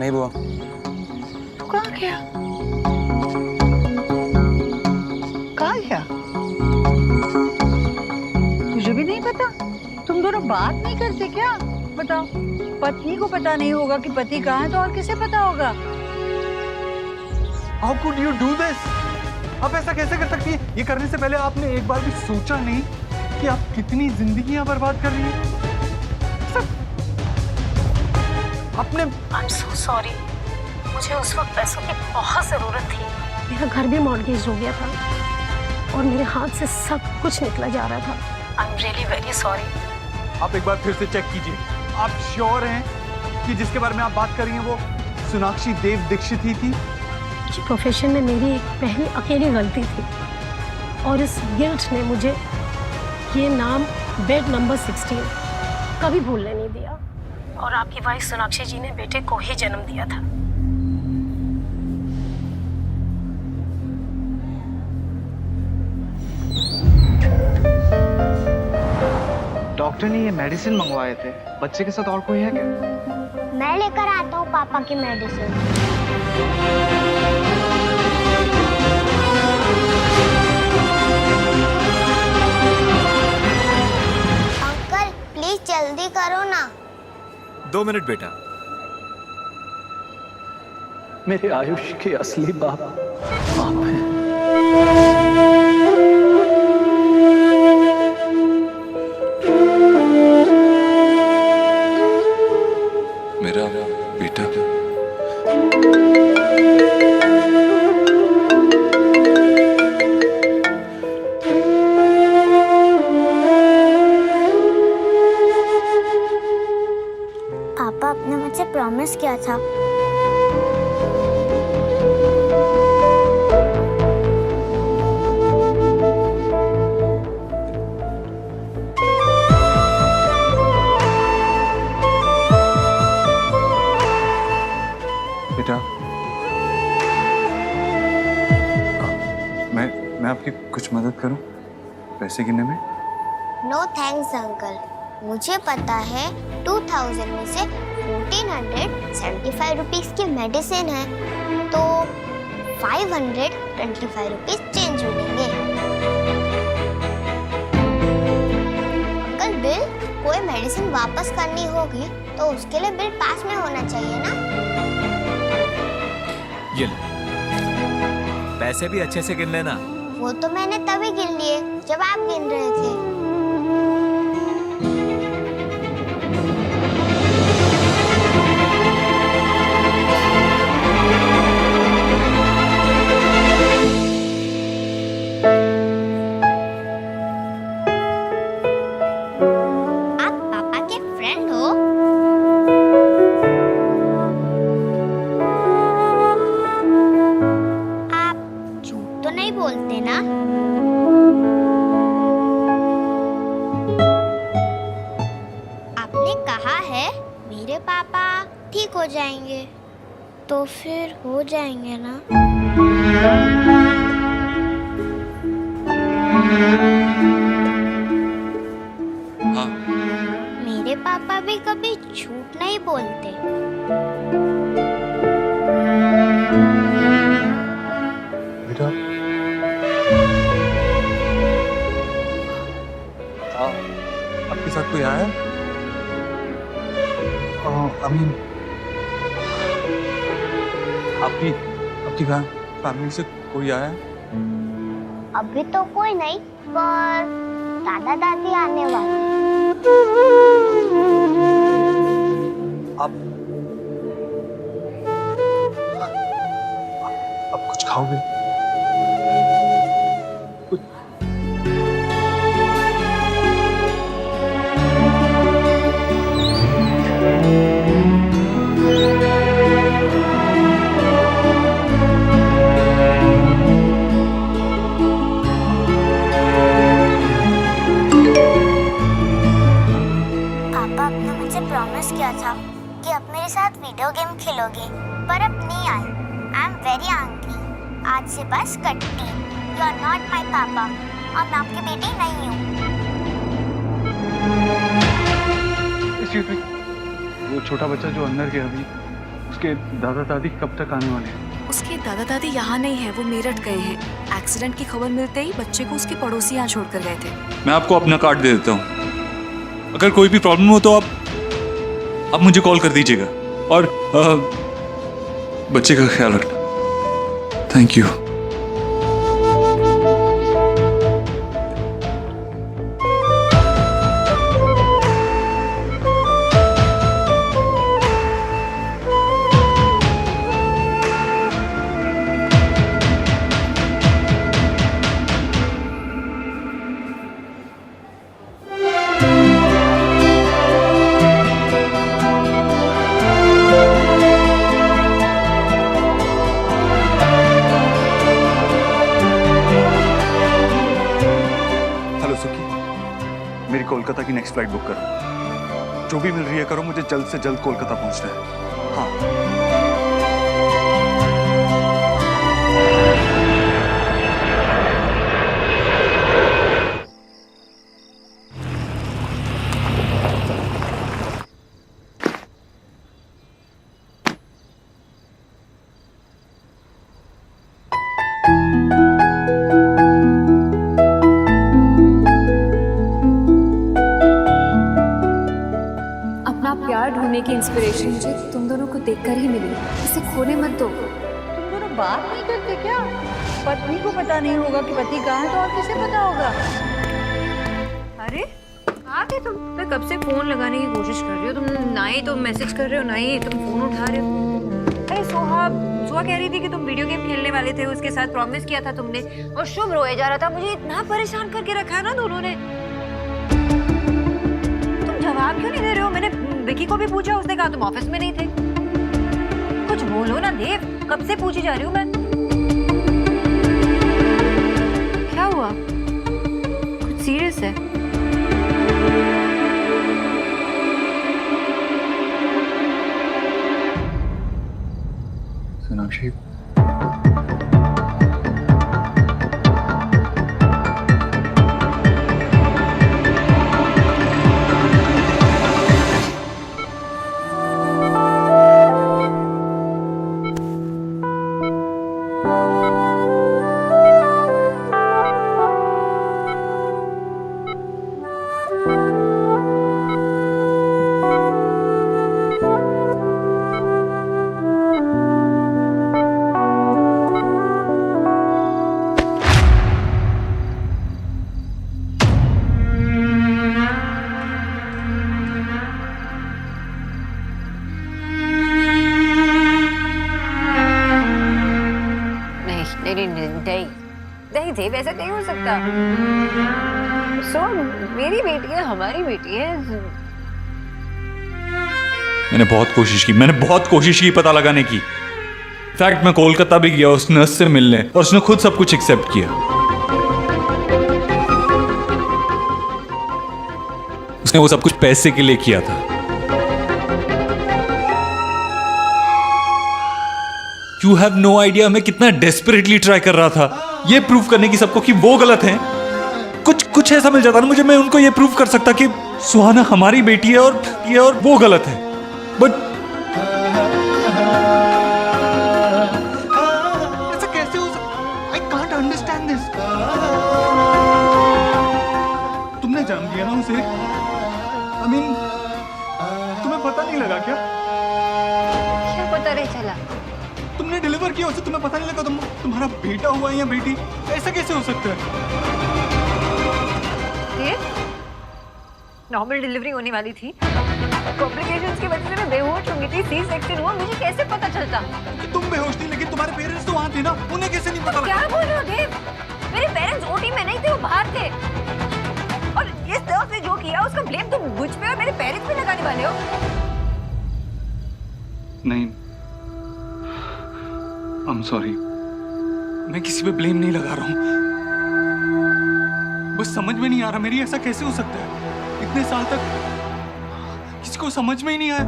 नहीं बुआ। तू कहाँ गया? कहाँ गया? तुझे भी नहीं पता? तुम दोनों बात नहीं करते क्या? बताओ, पत्नी को पता नहीं होगा कि पति कहाँ है तो और किसे पता होगा? How could you do this? आप ऐसा कैसे कर सकती है? ये करने से पहले आपने एक बार भी सोचा नहीं कि आप कितनी जिंदगियां बर्बाद कर रही हैं? आपने I'm so sorry. मुझे उस वक्त पैसों की बहुत जरूरत थी। मेरा घर भी मॉर्गेज हो गया था और मेरे हाथ से सब कुछ निकला जा रहा था। I am really very sorry. आप एक बार फिर से चेक कीजिए। आप श्योर हैं कि जिसके बारे में आप बात कर रही हैं वो सोनाक्षी देव दीक्षित ही थी? जी प्रोफेशन में मेरी एक पहली अकेली गलती थी और इस गिल्ट ने मुझे ये नाम बेड नंबर 16 कभी भूलने नहीं दिया। और आपकी वाइफ सोनाक्षी जी ने बेटे को ही जन्म दिया था। डॉक्टर ने ये मेडिसिन मंगवाए थे, बच्चे के साथ और कोई है क्या? मैं लेकर आता हूँ पापा की मेडिसिन। अंकल प्लीज जल्दी करो ना। 2 मिनट बेटा। मेरे आयुष के असली बाप आप हैं। मेरा बेटा। पापा आपने मुझसे प्रॉमिस किया था। बेटा मैं आपकी कुछ मदद करूं पैसे गिनने में? नो थैंक्स अंकल, मुझे पता है 2000 में से 1475 रुपीस की मेडिसिन है तो 525 रुपीस चेंज मिलेंगे। अंकल बिल कोई मेडिसिन वापस करनी होगी तो उसके लिए बिल पास में होना चाहिए ना। ये ले, पैसे भी अच्छे से गिन लेना। वो तो मैंने तभी गिन लिए जब आप गिन रहे थे। आप पापा के फ्रेंड हो? आप झूठ तो नहीं बोलते ना? आपने कहा है मेरे पापा ठीक हो जाएंगे तो फिर हो जाएंगे ना? हाँ। मेरे पापा भी कभी झूठ नहीं बोलते। बेटा आपके साथ कोई आया? अमीन आपकी फैमिली से कोई आया? अभी तो कोई नहीं पर दादा दादी आने वाले। आप कुछ खाओगे? पापा आपने मुझे प्रॉमिस किया था कि आप मेरे साथ वीडियो गेम खेलोगे पर अब नहीं आए। I am very angry. आज से बस कट्टी। यू आर नॉट माय पापा और मैं आपकी बेटी नहीं हूँ। वो छोटा बच्चा जो अंदर गया अभी, उसके दादा दादी कब तक आने वाले हैं? उसके दादा दादी यहाँ नहीं है, वो मेरठ गए हैं। एक्सीडेंट की खबर मिलते ही बच्चे को उसके पड़ोसी यहाँ छोड़कर गए थे। मैं आपको अपना कार्ड दे देता हूँ, अगर कोई भी प्रॉब्लम हो तो आप मुझे कॉल कर दीजिएगा और बच्चे का ख्याल रखना। Thank you. लो सुखी, मेरी कोलकाता की नेक्स्ट फ्लाइट बुक करो। जो भी मिल रही है करो, मुझे जल्द से जल्द कोलकाता पहुंचना है। हाँ। अपना प्यार ढूंढने की इंस्पिरेशन मुझे तुम दोनों को देखकर ही मिली। इसे खोने मत दो। तुम दोनों बात नहीं करते क्या? पत्नी को पता नहीं होगा कि पति कहाँ है तो और किसे पता होगा? अरे कहाँ थे तुम? मैं कब से फोन लगाने की कोशिश कर रही हो, तुम ना ही तुम मैसेज कर रहे हो ना ही तुम फोन उठा रहे हो। अरे सोहा कह रही थी कि तुम वीडियो गेम खेलने वाले थे, उसके साथ प्रॉमिस किया था तुमने, और शुभ रोए जा रहा था। मुझे इतना परेशान करके रखा है ना दोनों ने। तुम जवाब क्यों नहीं दे रहे हो? मैंने विकी को भी पूछा, उसने कहा तुम ऑफिस में नहीं थे। कुछ बोलो ना देव, कब से पूछी जा रही हूँ मैं। क्या हुआ? कुछ सीरियस है? सोनाक्षी, नहीं देव, ऐसा नहीं हो सकता। मेरी बेटी है, हमारी बेटी है। मैंने बहुत कोशिश की पता लगाने की। इनफैक्ट मैं कोलकाता भी गया उस नर्स से मिलने, और उसने खुद सब कुछ एक्सेप्ट किया। उसने वो सब कुछ पैसे के लिए किया था। You have no idea मैं कितना डेस्परेटली ट्राई कर रहा था ये प्रूव करने की सबको कि वो गलत हैं। कुछ ऐसा मिल जाता ना मुझे, मैं उनको ये प्रूव कर सकता कि सुहाना हमारी बेटी है और वो गलत है। बट ऐसा कैसे हो सकता? I can't understand this. तुमने जन्म दिया ना उसे। I mean, तुम्हें पता नहीं लगा क्या? क्या पता नहीं चला? तुमने डिलीवर किया उसे, तुम्हें पता नहीं लगा तुम्हारा बेटा हुआ है या बेटी? ऐसा कैसे हो सकता है? नॉर्मल डिलीवरी होने वाली थी, कॉम्प्लिकेशंस की वजह से मैं बेहोश हो गई थी, सी सेक्शन हुआ, मुझे कैसे पता चलता? तुम बेहोश थी लेकिन तुम्हारे पेरेंट्स तो वहाँ थे ना, उन्हें कैसे नहीं पता लगा? क्या बोल रहे हो देव? मेरे पेरेंट्स ओटी में नहीं थे, वो बाहर थे। और इस तरह से जो किया उसका ब्लेम तुम मुझ पे और मेरे पेरेंट्स पे लगाने वाले हो? नहीं, I'm sorry, मैं किसी पे ब्लेम नहीं लगा रहा हूँ। बस समझ में नहीं आ रहा मेरी, ऐसा कैसे हो सकता है? इतने साल तक किसी को समझ में ही नहीं आया।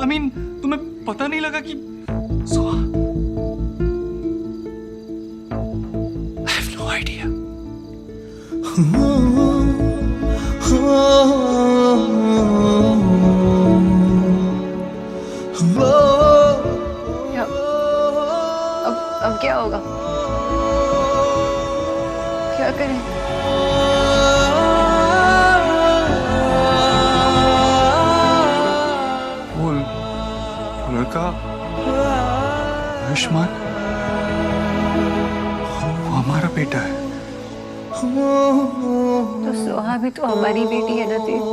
I mean, तुम्हें पता नहीं लगा कि I have no idea. अब क्या होगा? क्या करें? वो लड़का आयुष्मान, वो हमारा बेटा है। तो सोहा भी तो हमारी बेटी है ना देव।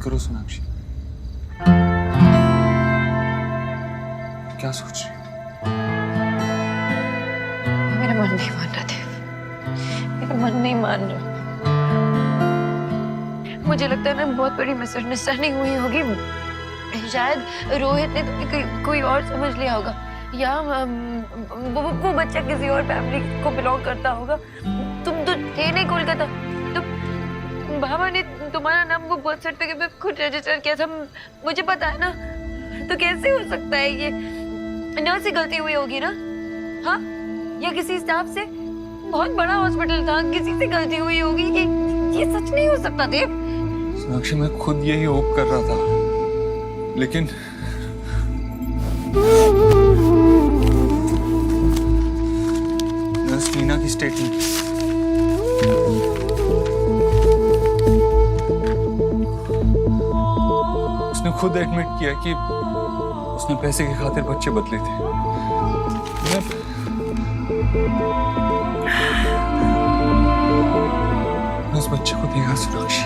करो सोनाक्षी। क्या सोच रही हो? मेरा मन नहीं मान रहा देव, मेरा मन नहीं मान रहा। मुझे लगता है ना बहुत बड़ी मिसअंडरस्टैंडिंग हुई होगी। शायद रोहित ने कोई और समझ लिया होगा, या वो बच्चा किसी और फैमिली को बिलोंग करता होगा। तुम तो थे नहीं कोलकाता, तुम बाबा ने तुम्हारा नाम वो बर्थ सर्टिफिकेट पे खुद रजिस्टर किया था, मुझे पता है ना। तो कैसे हो सकता है ये? नर्स से गलती हुई होगी ना, हाँ? या किसी स्टाफ से? बहुत बड़ा हॉस्पिटल था, किसी से गलती हुई होगी। ये सच नहीं हो सकता देव। सोनाक्षी मैं खुद यही होप कर रहा था, लेकिन नर्स नीना की स्टेटमेंट, उसने खुद एडमिट किया कि उसने पैसे की खातिर बच्चे बदले थे। मैं उस बच्चे को देखा सोनाक्षी,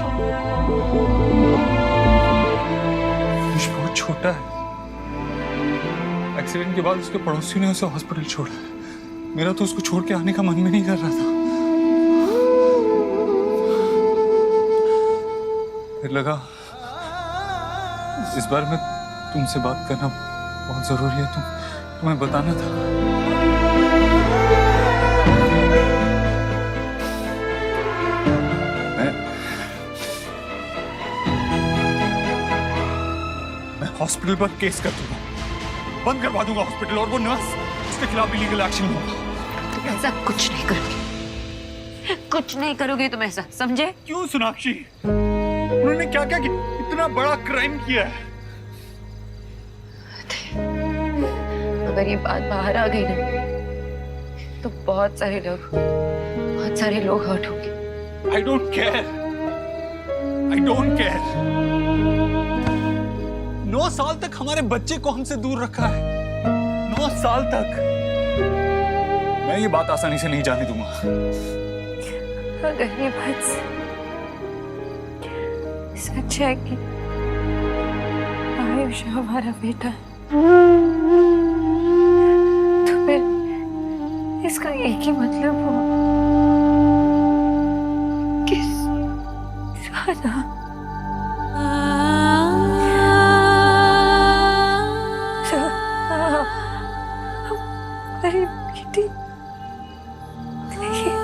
बहुत छोटा है। एक्सीडेंट के बाद उसके पड़ोसी ने उसे हॉस्पिटल छोड़ा। मेरा तो उसको छोड़ के आने का मन भी नहीं कर रहा था। फिर लगा इस बार में तुमसे बात करना बहुत जरूरी है, तुम्हें बताना था। मैं हॉस्पिटल पर केस कर दूंगा, बंद करवा दूंगा हॉस्पिटल, और वो नर्स उसके खिलाफ लीगल एक्शन लूंगा। तुम ऐसा कुछ नहीं करोगे, कुछ नहीं करोगे तुम ऐसा, समझे? क्यों सोनाक्षी? उन्होंने क्या क्या इतना बड़ा क्राइम किया है? अगर ये बात बाहर आ गई ना, तो बहुत सारे लोग हर्ट होंगे। I don't care. I don't care. 9 साल तक हमारे बच्चे को हमसे दूर रखा है। 9 साल तक। मैं ये बात आसानी से नहीं जाने दूंगा। अगर ये बात सच है कि आयुष हमारा बेटा है, तो फिर इसका एक ही मतलब हो कि सुहाना हमारी बेटी नहीं।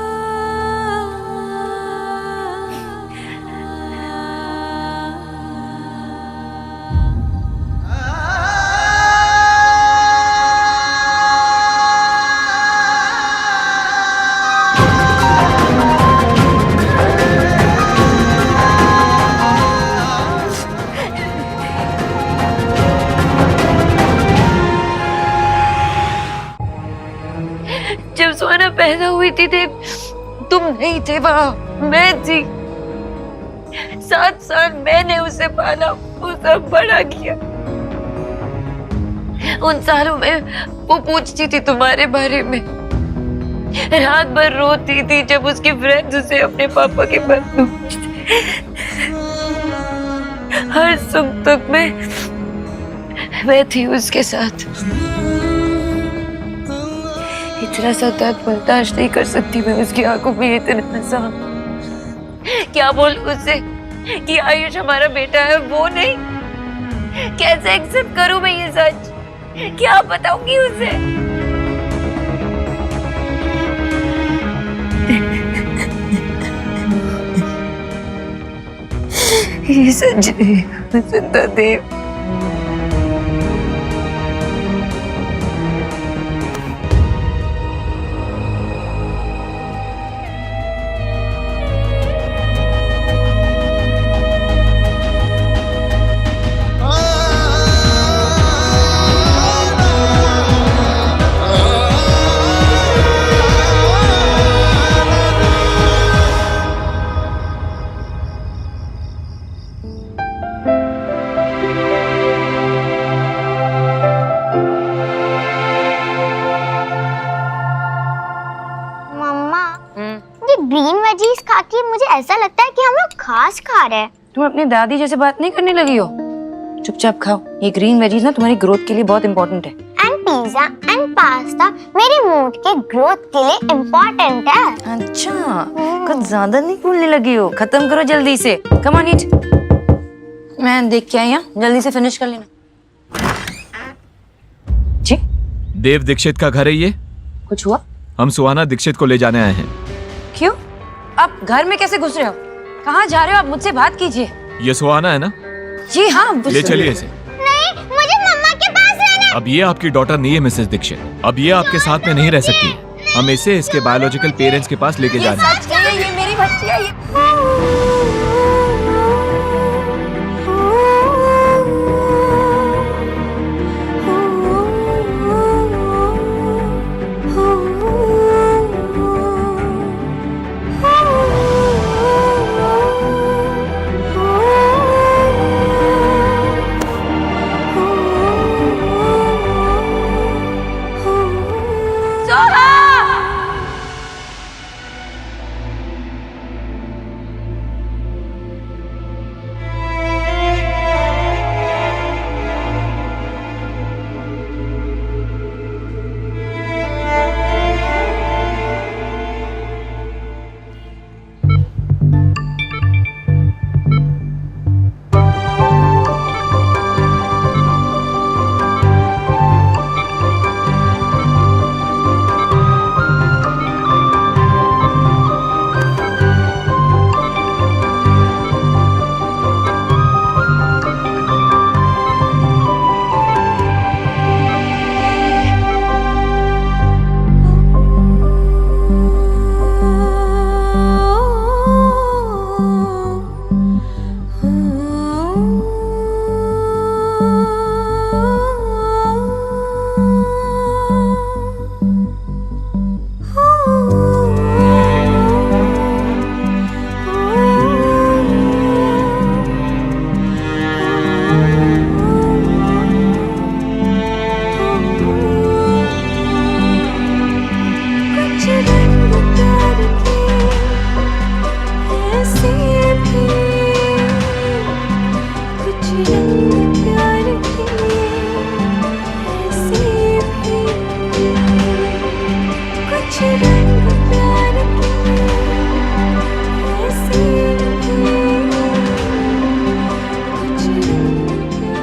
जब सुहाना पैदा हुई थी तुम नहीं थे वहां, मैं थी। 7 साल मैंने उसे पाला, उसे बड़ा किया। उन सालों में वो पूछती थी तुम्हारे बारे में, रात भर रोती थी जब उसके फ्रेंड्स उसे अपने पापा के बारे में पूछते। हर सुख दुख में मैं थी उसके साथ। इतना सा दर्द बर्दाश्त नहीं कर सकती मैं उसकी आंखों में इतना सा। क्या बोल उससे कि आयुष हमारा बेटा है, वो नहीं? कैसे एक्सेप्ट करूं मैं ये सच? क्या बताऊंगी उसे? ये सच नहीं हो देव। ग्रीन वेजीज खा के मुझे ऐसा लगता है कि हम लोग घास खा रहे हैं। तुम अपनी दादी जैसे बात नहीं करने लगी हो? चुपचाप खाओ, ये ग्रीन वेजीज ना तुम्हारी ग्रोथ के लिए बहुत इंपॉर्टेंट है। एंड पिज्जा एंड पास्ता मेरी मूड के ग्रोथ के लिए इम्पोर्टेंट है। अच्छा, कुछ ज्यादा नहीं बोलने लगी हो। खत्म करो जल्दी से, कम ऑन ईट। मैं देख के आई हूँ, जल्दी से फिनिश कर लेना। जी देव दीक्षित का घर है ये? कुछ हुआ? हम सुहाना दीक्षित को ले जाने आए हैं। क्यों? आप घर में कैसे घुस रहे हो? कहाँ जा रहे हो आप? मुझसे बात कीजिए। ये सुहाना है ना? जी हाँ। ले चलिए इसे। नहीं, मुझे मम्मा के पास रहना। अब ये आपकी डॉटर नहीं है मिसेस दीक्षित, अब ये आपके साथ में नहीं रह सकती। हम इसे इसके बायोलॉजिकल पेरेंट्स के पास लेके जाना है। सच कह रही है, ये मेरी बच्ची है ये।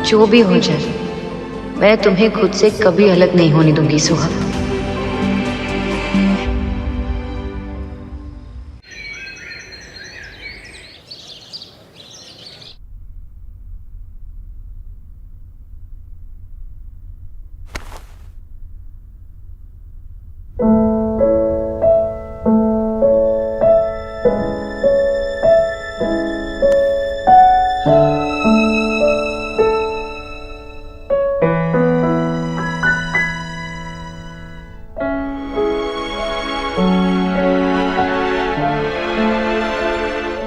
जो भी हो जाए, मैं तुम्हें खुद से कभी अलग नहीं होने दूंगी सुहा।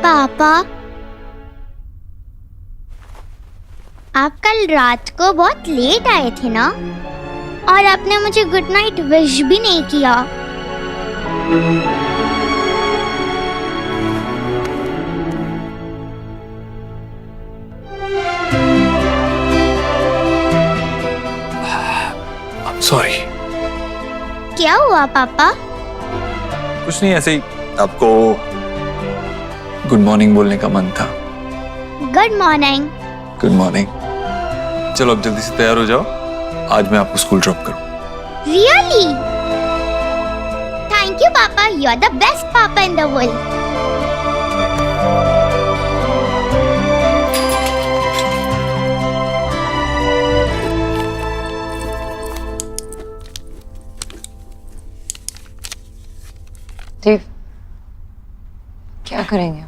पापा, आप कल रात को बहुत लेट आए थे ना, और आपने मुझे गुड नाइट विश भी नहीं किया। सॉरी। क्या हुआ पापा? कुछ नहीं, ऐसे ही आपको गुड मॉर्निंग बोलने का मन था। Good morning. Good morning. चलो अब जल्दी से तैयार हो जाओ, आज मैं आपको स्कूल ड्रॉप करूं। रियली? थैंक यू पापा, यू आर द बेस्ट पापा इन द वर्ल्ड। देव, क्या करेंगे?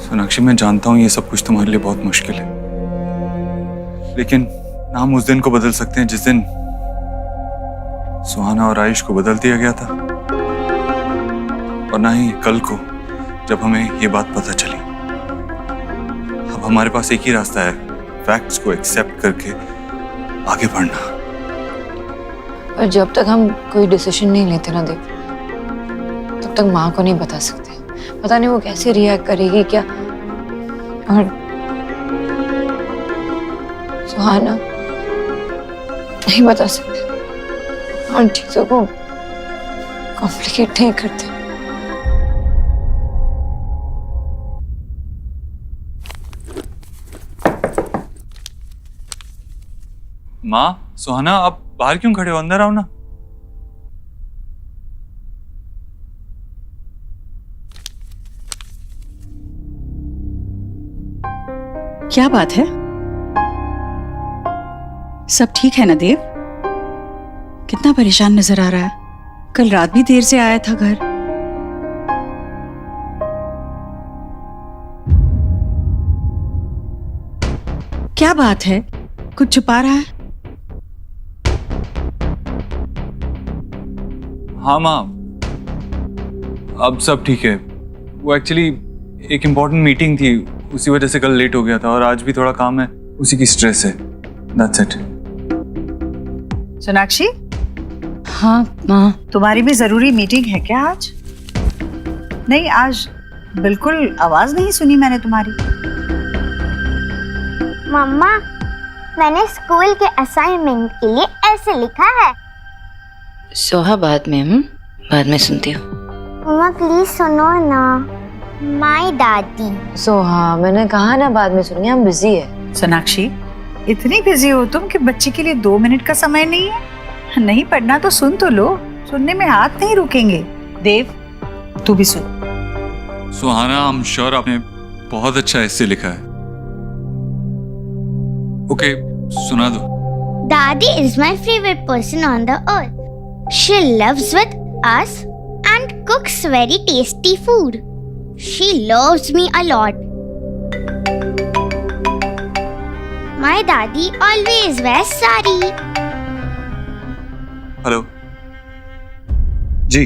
सोनाक्षी, मैं जानता हूं ये सब कुछ तुम्हारे लिए बहुत मुश्किल है, लेकिन ना हम उस दिन को बदल सकते हैं जिस दिन सुहाना और आयुष को बदल दिया गया था, और ना ही कल को जब हमें ये बात पता चली। अब हमारे पास एक ही रास्ता है, फैक्ट्स को एक्सेप्ट करके आगे बढ़ना। और जब तक हम कोई डिसीजन नहीं लेते ना देव, तब जब तक माँ को नहीं बता सकते। पता नहीं वो कैसे रिएक्ट करेगी क्या। और सुहाना नहीं बता सकते, हम चीजों को कॉम्प्लिकेट नहीं करते। माँ, सुहाना, आप बाहर क्यों खड़े हो? अंदर आओ ना। क्या बात है? सब ठीक है ना देव? कितना परेशान नजर आ रहा है। कल रात भी देर से आया था घर। क्या बात है? कुछ छुपा रहा है? हाँ माँ, अब सब ठीक है। वो एक्चुअली एक इम्पोर्टेंट मीटिंग थी, उसी वजह से कल लेट हो गया था, और आज भी थोड़ा काम है, उसी की स्ट्रेस है। That's it. सोनाक्षी? हाँ माँ। तुम्हारी भी जरूरी मीटिंग है क्या आज? नहीं, आज बिल्कुल आवाज नहीं सुनी मैंने तुम्हारी। मम्मा, मैंने स्कूल के असाइनमेंट के लिए ऐसे लिखा है। सोहा बाद में सुनती हूँ। मम्मा प्लीज सुनो ना। माय दादी। सोहा, मैंने कहा ना बाद में सुनिए, हम बिजी है। सोनाक्षी, इतनी बिजी हो तुम कि बच्चे के लिए 2 मिनट का समय नहीं है? नहीं पढ़ना तो सुन तो लो, सुनने में हाथ नहीं रुकेंगे। देव, तू भी सुन। सुहाना, आई एम श्योर आपने बहुत अच्छा ऐसे लिखा है। ओके, सुना दो। Daddy is my favorite person on the earth. She lives with us and cooks very tasty food. She loves me a lot. My daddy always wears sari. Hello ji.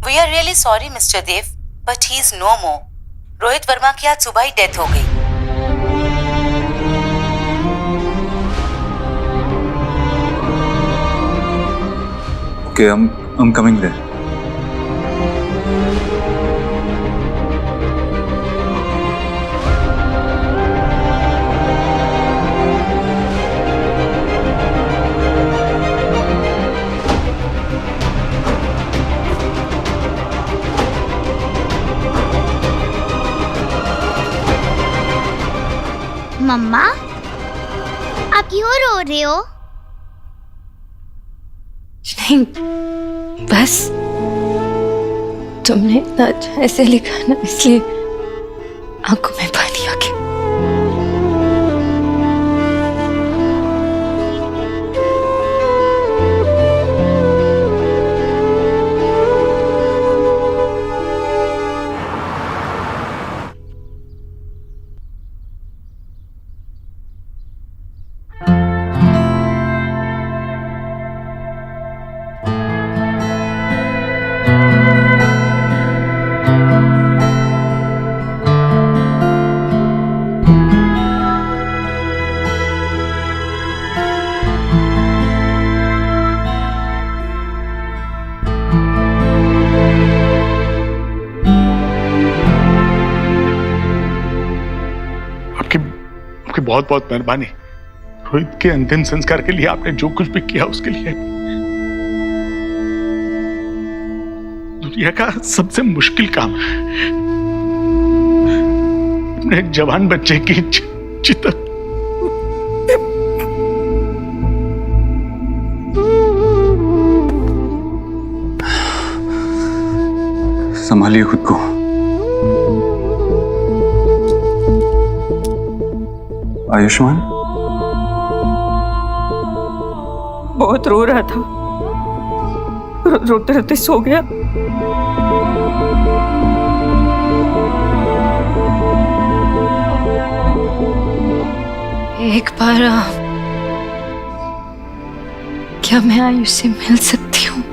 We are really sorry, Mr. Dev, but he is no more. Rohit Verma की आज सुबह ही डेथ हो गई। Okay, I'm coming there. मम्मा, आप क्यों रो रहे हो? नहीं, बस तुमने इतना अच्छा ऐसे लिखा ना, इसलिए आंखों में पानी आ गया। आपकी बहुत बहुत मेहरबानी। रोहित के अंतिम संस्कार के लिए आपने जो कुछ भी किया उसके लिए दुनिया का सबसे मुश्किल काम है अपने जवान बच्चे की चिता। संभालिए खुद को। आयुष्मान बहुत रो रहा था, रोते रोते सो गया। एक बार क्या मैं आयुष से मिल सकती हूँ?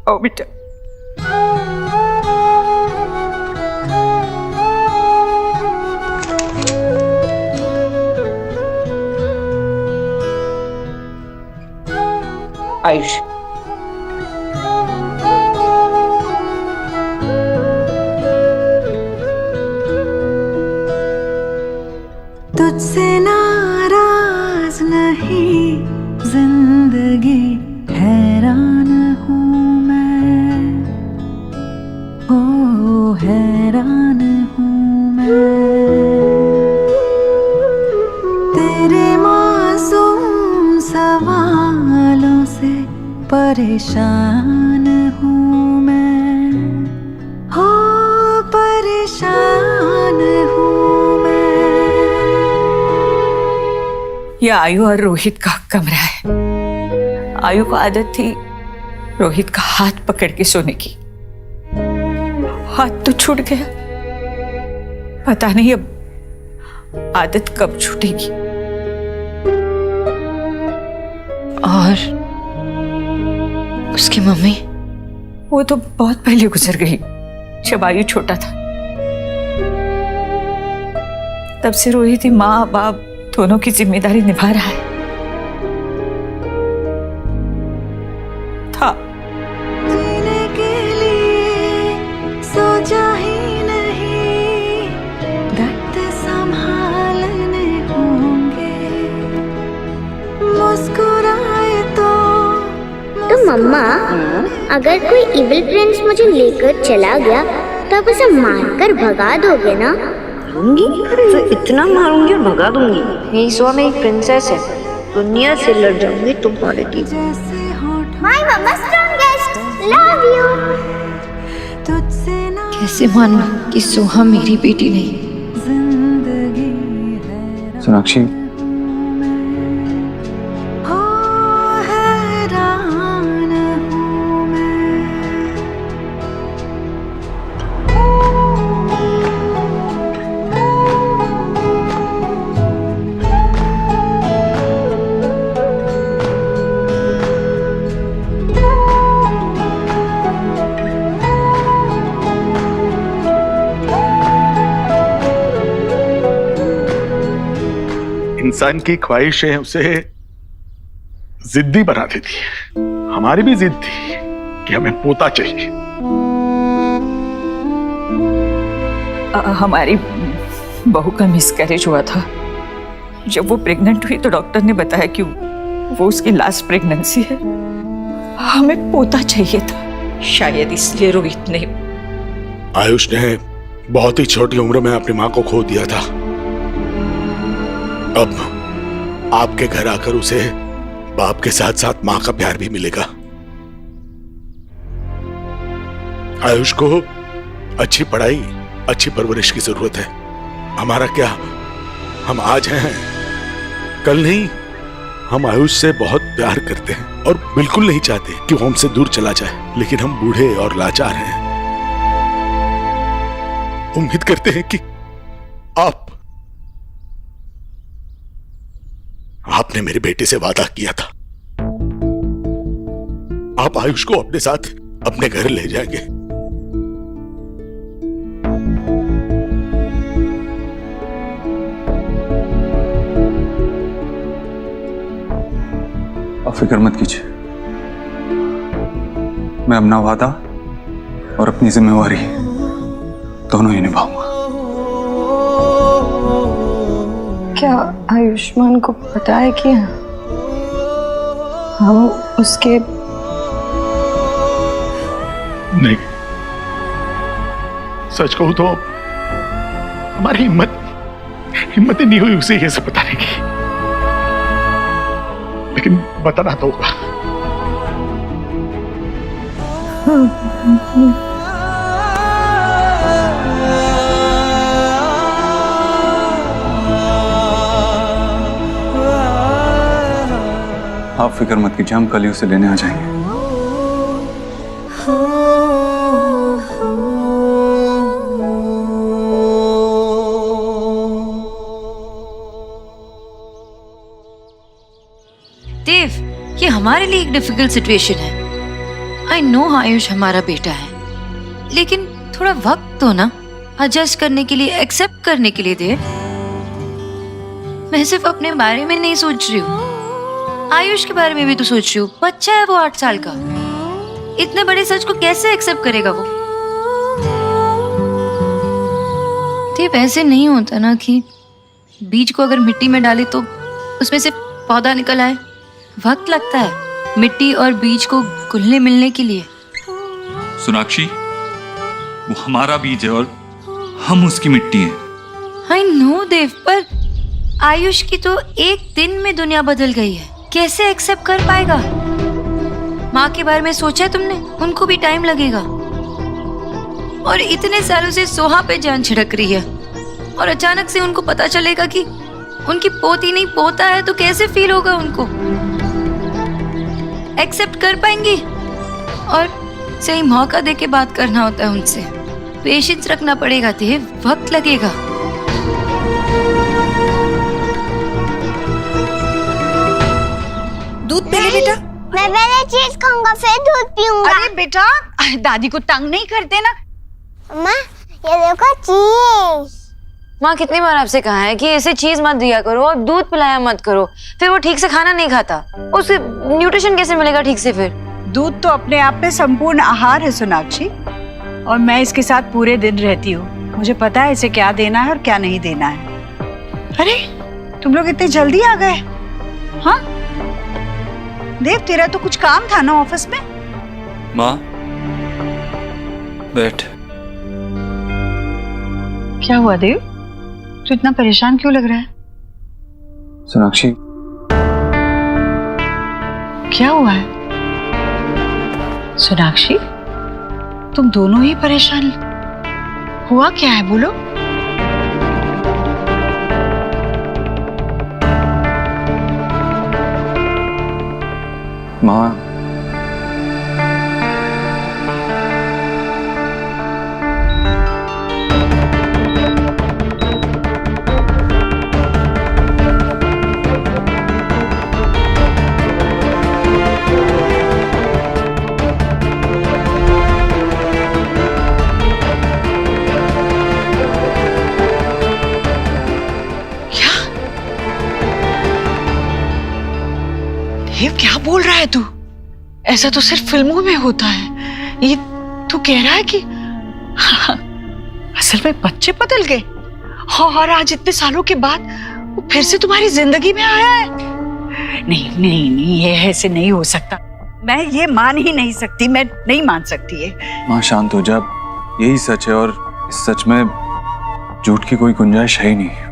आओ बेटा। आयुष, तुझसे नाराज नहीं जिंदगी हैरान हूँ मैं, ओ हैरान हूँ मैं, तेरे मासूम सवालों से परेशान हूँ मैं, हो परेशान हूँ मैं। यह आयु और रोहित का कमरा है। आयु को आदत थी रोहित का हाथ पकड़ के सोने की। हाथ तो छूट गया, पता नहीं अब आदत कब छूटेगी। और उसकी मम्मी? वो तो बहुत पहले गुजर गई, जब आयु छोटा था। तब से रोहित ही माँ बाप दोनों की जिम्मेदारी निभा रहा है। था जीने के लिए सोचा ही नहीं, दर्द संभालने होंगे, मुस्कुराए तो मम्मा, अगर कोई इविल प्रिंस मुझे लेकर चला गया तब उसे मारकर भगा दोगे ना? मारूंगी तो इतना मारूंगी और भगा दूंगी। मेरी सोहा में एक प्रिंसेस है, दुनिया से लड़ जाऊंगी तुम्हारे लिए। My mumma strongest, love you. कैसे मानूं कि सोहा मेरी बेटी नहीं? सोनाक्षी, इंसान की ख्वाहिशें उसे जिद्दी बना देती है। हमारी भी जिद थी कि हमें पोता चाहिए। हमारी बहू का मिसकैरेज हुआ था। जब वो प्रेग्नेंट हुई तो डॉक्टर ने बताया कि वो उसकी लास्ट प्रेगनेंसी है। हमें पोता चाहिए था, शायद इसलिए रोहित ने। आयुष ने बहुत ही छोटी उम्र में अपनी माँ को खो दिया था। अब आपके घर आकर उसे बाप के साथ साथ माँ का प्यार भी मिलेगा। आयुष को अच्छी पढ़ाई, अच्छी परवरिश की जरूरत है। हमारा क्या, हम आज हैं, कल नहीं। हम आयुष से बहुत प्यार करते हैं और बिल्कुल नहीं चाहते कि वो हमसे दूर चला जाए, लेकिन हम बूढ़े और लाचार हैं। उम्मीद करते हैं कि आपने मेरी बेटी से वादा किया था, आप आयुष को अपने साथ अपने घर ले जाएंगे। आप फिक्र मत कीजिए, मैं अपना वादा और अपनी जिम्मेवारी दोनों ही निभाऊंगा। क्या आयुष्मान को पता है कि हम उसके? नहीं, सच कहूं तो हमारी हिम्मत ही नहीं हुई उसे ये सब बताने की, लेकिन बताना तो होगा। आप फिक्र मत कीजिए, हम कल ही उसे लेने आ जाएंगे। देव, ये हमारे लिए एक डिफिकल्ट सिचुएशन है। आई नो आयुष हमारा बेटा है, लेकिन थोड़ा वक्त तो ना एडजस्ट करने के लिए, एक्सेप्ट करने के लिए। देव, मैं सिर्फ अपने बारे में नहीं सोच रही हूँ, आयुष के बारे में भी तो सोच रही हूँ, बच्चा है वो 8 साल का। इतने बड़े सच को कैसे एक्सेप्ट करेगा वो? देव, ऐसे नहीं होता ना कि बीज को अगर मिट्टी में डाले तो उसमें से पौधा निकल आए। वक्त लगता है मिट्टी और बीज को घुलने मिलने के लिए। सोनाक्षी, वो हमारा बीज है और हम उसकी मिट्टी हैं। आई नो देव, पर आयुष की तो एक दिन में दुनिया बदल गई है, कैसे एक्सेप्ट कर पाएगा? माँ के बारे में सोचा है तुमने? उनको भी टाइम लगेगा। और इतने सालों से सोहा पे जान छिड़क रही है, और अचानक से उनको पता चलेगा कि उनकी पोती नहीं पोता है, तो कैसे फील होगा उनको? एक्सेप्ट कर पाएंगी? और सही मौका देके बात करना होता है उनसे। पेशेंस रखना पड़ेगा देव, वक्त लगेगा। दूध पी ले बेटा। मैं पहले चीज खाऊंगा फिर दूध पीऊंगा। अरे बेटा, दादी को तंग नहीं करते ना। अम्मा, ये देखो चीज। माँ कितनी बार आपसे कहा है कि इसे चीज मत दिया करो और दूध पिलाया मत करो, फिर वो ठीक से खाना नहीं खाता। उसे न्यूट्रिशन कैसे मिलेगा ठीक से? फिर दूध तो अपने आप में संपूर्ण आहार है सोनाक्षी, और मैं इसके साथ पूरे दिन रहती हूँ। मुझे पता है इसे क्या देना है और क्या नहीं देना है। अरे तुम लोग इतने जल्दी आ गए? हाँ देव, तेरा तो कुछ काम था ना ऑफिस में? माँ बैठ। क्या हुआ देव, तू इतना परेशान क्यों लग रहा है? सोनाक्षी, क्या हुआ है? सोनाक्षी, तुम दोनों ही परेशान, हुआ क्या है बोलो? माँ, देव क्या बोल रहा है तू? ऐसा तो सिर्फ फिल्मों में होता है। ये तू कह रहा है कि असल में बच्चे बदल गए और आज इतने सालों के बाद वो फिर से तुम्हारी जिंदगी में आया है? नहीं नहीं नहीं, ये ऐसे नहीं हो सकता। मैं ये मान ही नहीं सकती, मैं नहीं मान सकती ये। माँ शांत हो जा, यही सच है और इस सच में झूठ की कोई गुंजाइश है ही नहीं।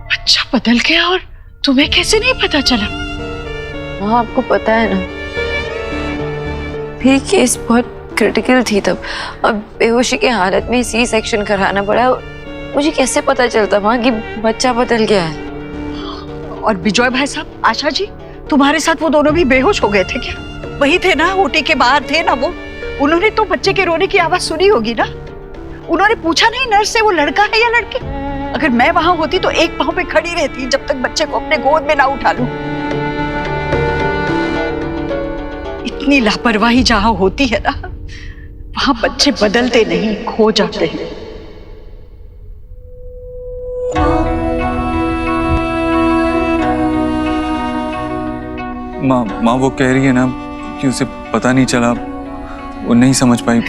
बच्चा बदल गया और तुम्हें कैसे नहीं पता चला? हाँ, आपको पता है ना, भी केस बहुत क्रिटिकल थी तब। अब बेहोशी की हालत में सी सेक्शन कराना पड़ा। मुझे कैसे पता चलता वहाँ कि बच्चा बदल गया है? और विजय भाई साहब, आशा जी, तुम्हारे साथ वो दोनों भी बेहोश हो गए थे क्या? वही थे ना, ओटी के बाहर थे ना वो? उन्होंने तो बच्चे के रोने की आवाज सुनी होगी ना? उन्होंने पूछा नहीं नर्स से वो लड़का है या लड़की? अगर मैं वहां होती तो एक पांव पे खड़ी रहती जब तक बच्चे को अपने गोद में ना उठा लूं। इतनी लापरवाही जहां होती है ना, वहां बच्चे बदलते नहीं, खो जाते हैं। माँ वो कह रही है ना कि उसे पता नहीं चला, वो नहीं समझ पाई।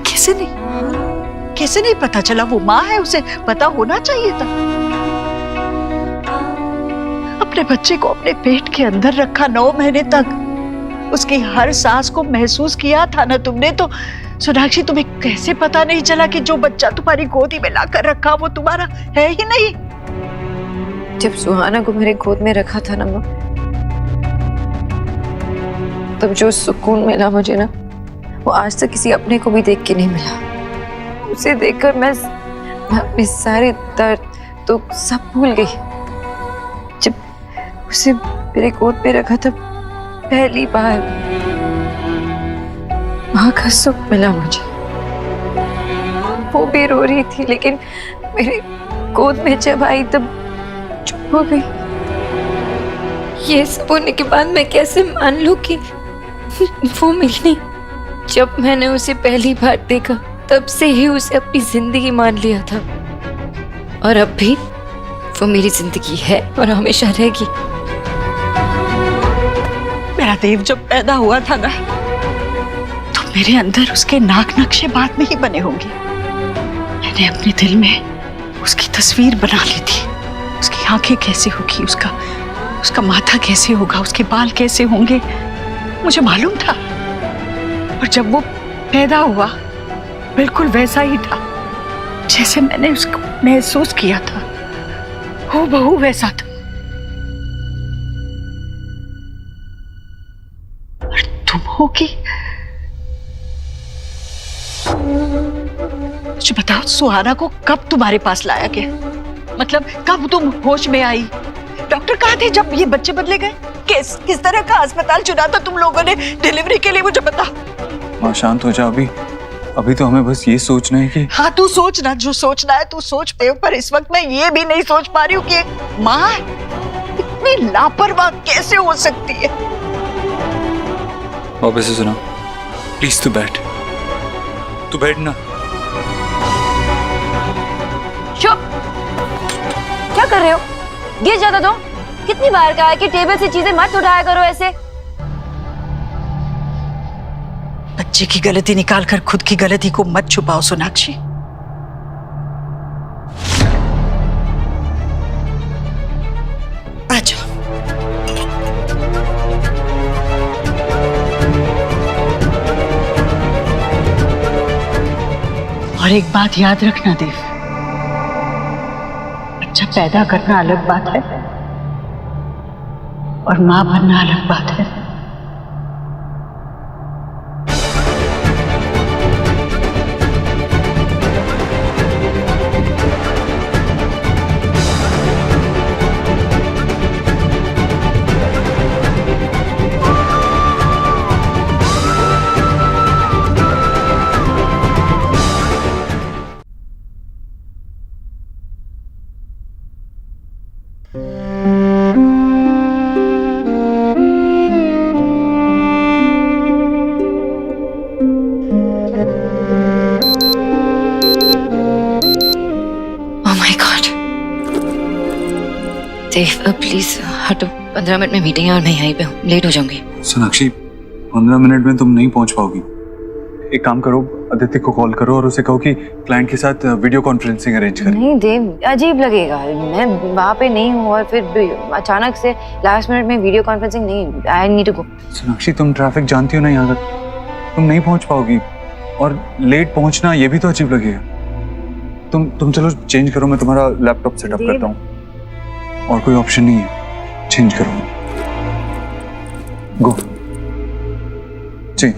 कैसे नहीं पता चला? वो माँ है, उसे पता होना चाहिए था। अपने बच्चे को अपने पेट के अंदर रखा 9 महीने तक, उसकी हर सांस को महसूस किया था ना तुमने। तो सोनाक्षी, तुम्हें कैसे पता नहीं चला कि जो बच्चा तुम्हारी गोदी में लाकर रखा वो तुम्हारा है ही नहीं? जब सुहाना को मेरे गोद में रखा था ना माँ, तब जो सुकून मिला मुझे ना, वो आज तक किसी अपने को भी देख के नहीं मिला। उसे देखकर मैं अपने सारे दर्द तो सब भूल गई। जब उसे मेरे गोद पे रखा था पहली बार, माँ का सुख मिला मुझे। वो भी रो रही थी, लेकिन मेरे गोद में जब आई तब चुप हो गई। ये सब होने के बाद मैं कैसे मान लूं कि वो मिली जब मैंने उसे पहली बार देखा? तब से ही उसे अपनी जिंदगी मान लिया था और अब भी वो मेरी जिंदगी है और हमेशा रहेगी। मेरा देव जब पैदा हुआ था ना, तो मेरे अंदर उसके नाक नक्शे बाद में ही बने होंगे। मैंने अपने दिल में उसकी तस्वीर बना ली थी। उसकी आंखें कैसे होगी, उसका माथा कैसे होगा, उसके बाल कैसे होंगे, मुझे मालूम था। और जब वो पैदा हुआ बिल्कुल वैसा ही था जैसे मैंने उसको महसूस किया था, हूबहू वैसा था। और तुम होगी। मुझे बताओ, सुहाना को कब तुम्हारे पास लाया गया? मतलब कब तुम होश में आई? डॉक्टर कहाँ थे जब ये बच्चे बदले गए? किस तरह का अस्पताल चुना था तुम लोगों ने डिलीवरी के लिए, मुझे बताओ। माँ शांत हो जा। अभी तो हमें बस ये सोचना है कि हाँ, तू सोचना, जो सोचना है तू सोच पे। पर इस वक्त मैं ये भी नहीं सोच पा रही हूँ कि एक माँ इतनी लापरवाह कैसे हो सकती है। वापस से सुना, प्लीज तू बैठ ना। क्या कर रहे हो? गिर जाता तो। कितनी बार कहा है कि टेबल से चीजें मत उठाया करो ऐसे। बच्चे की गलती निकालकर खुद की गलती को मत छुपाओ सोनाक्षी। आ जाओ। और एक बात याद रखना देव, बच्चा पैदा करना अलग बात है और मां बनना अलग बात है। प्लीज हटो, 15 मिनट में मीटिंग है और मैं यहीं पे हूँ, लेट हो जाऊंगी। सोनाक्षी 15 मिनट में तुम नहीं पहुंच पाओगी। एक काम करो, अदिति को कॉल करो और उसे कहो कि क्लाइंट के साथ वीडियो कॉन्फ्रेंसिंग अरेंज करें। नहीं देव, अजीब लगेगा। मैं वहाँ पे नहीं हूँ और फिर अचानक से लास्ट मिनट में वीडियो कॉन्फ्रेंसिंग नहीं। I need to go. Sonakshi तुम ट्रैफिक जानती हो ना यहाँ तक, तुम नहीं पहुंच पाओगी और लेट पहुंचना ये भी तो अजीब लगेगा। तुम चलो चेंज करो, मैं तुम्हारा लैपटॉप सेटअप करता हूँ। और कोई ऑप्शन नहीं है, चेंज करो। गो चेंज।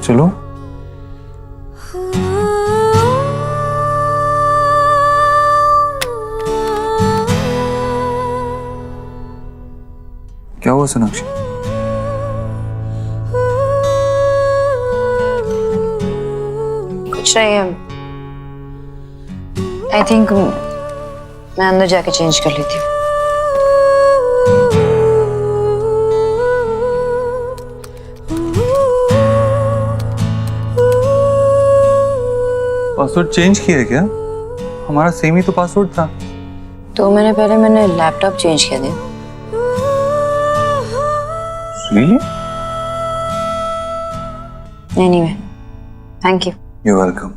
चलो क्या हुआ सोनाक्षी? कुछ नहीं है। आई थिंक मैं अंदर जाके चेंज कर लेती हूँ। पासवर्ड चेंज किया है क्या? हमारा सेम ही तो पासवर्ड था। 2 महीने पहले मैंने लैपटॉप चेंज किया था। Anyway, thank you. You're welcome.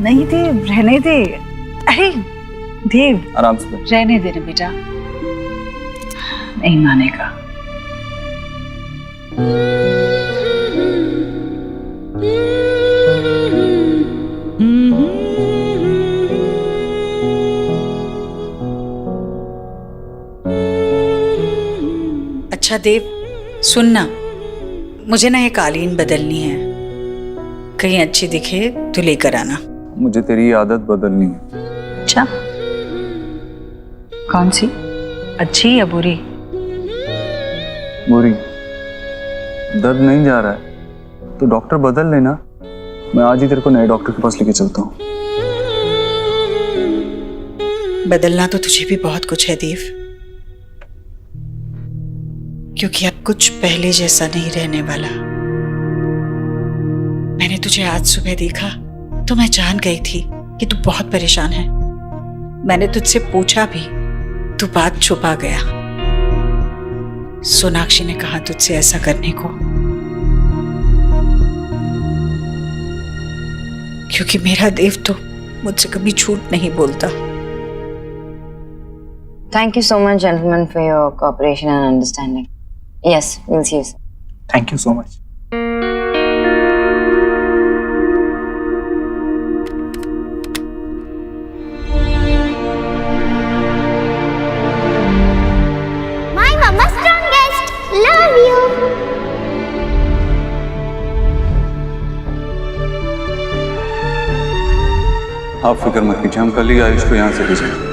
नहीं दे, रहने दे। अरे देव, आराम से बैठ। रहने दे रे बेटा, नहीं मानेगा। अच्छा देव, सुनना, मुझे ना ये कालीन बदलनी है, कहीं अच्छी दिखे तो लेकर आना। मुझे तेरी आदत बदलनी है। अच्छा, कौन सी, अच्छी या बुरी? बुरी। दर्द नहीं जा रहा है तो डॉक्टर बदल लेना, मैं आज ही तेरे को नए डॉक्टर के पास लेके चलता हूँ। बदलना तो तुझे भी बहुत कुछ है देव, क्योंकि अब कुछ पहले जैसा नहीं रहने वाला। मैंने तुझे आज सुबह देखा तो मैं जान गई थी कि तू बहुत परेशान है। मैंने तुझसे पूछा भी, तू बात छुपा गया। सोनाक्षी ने कहा तुझसे ऐसा करने को, क्योंकि मेरा देव तो मुझसे कभी झूठ नहीं बोलता। Thank you so much, gentlemen, for your cooperation and understanding. Yes, we'll see you soon. Thank you so much. My mama strongest. Love you. आप फिक्र मत कीजिए, हम कल ही आयुष को यहाँ से ले जाएंगे।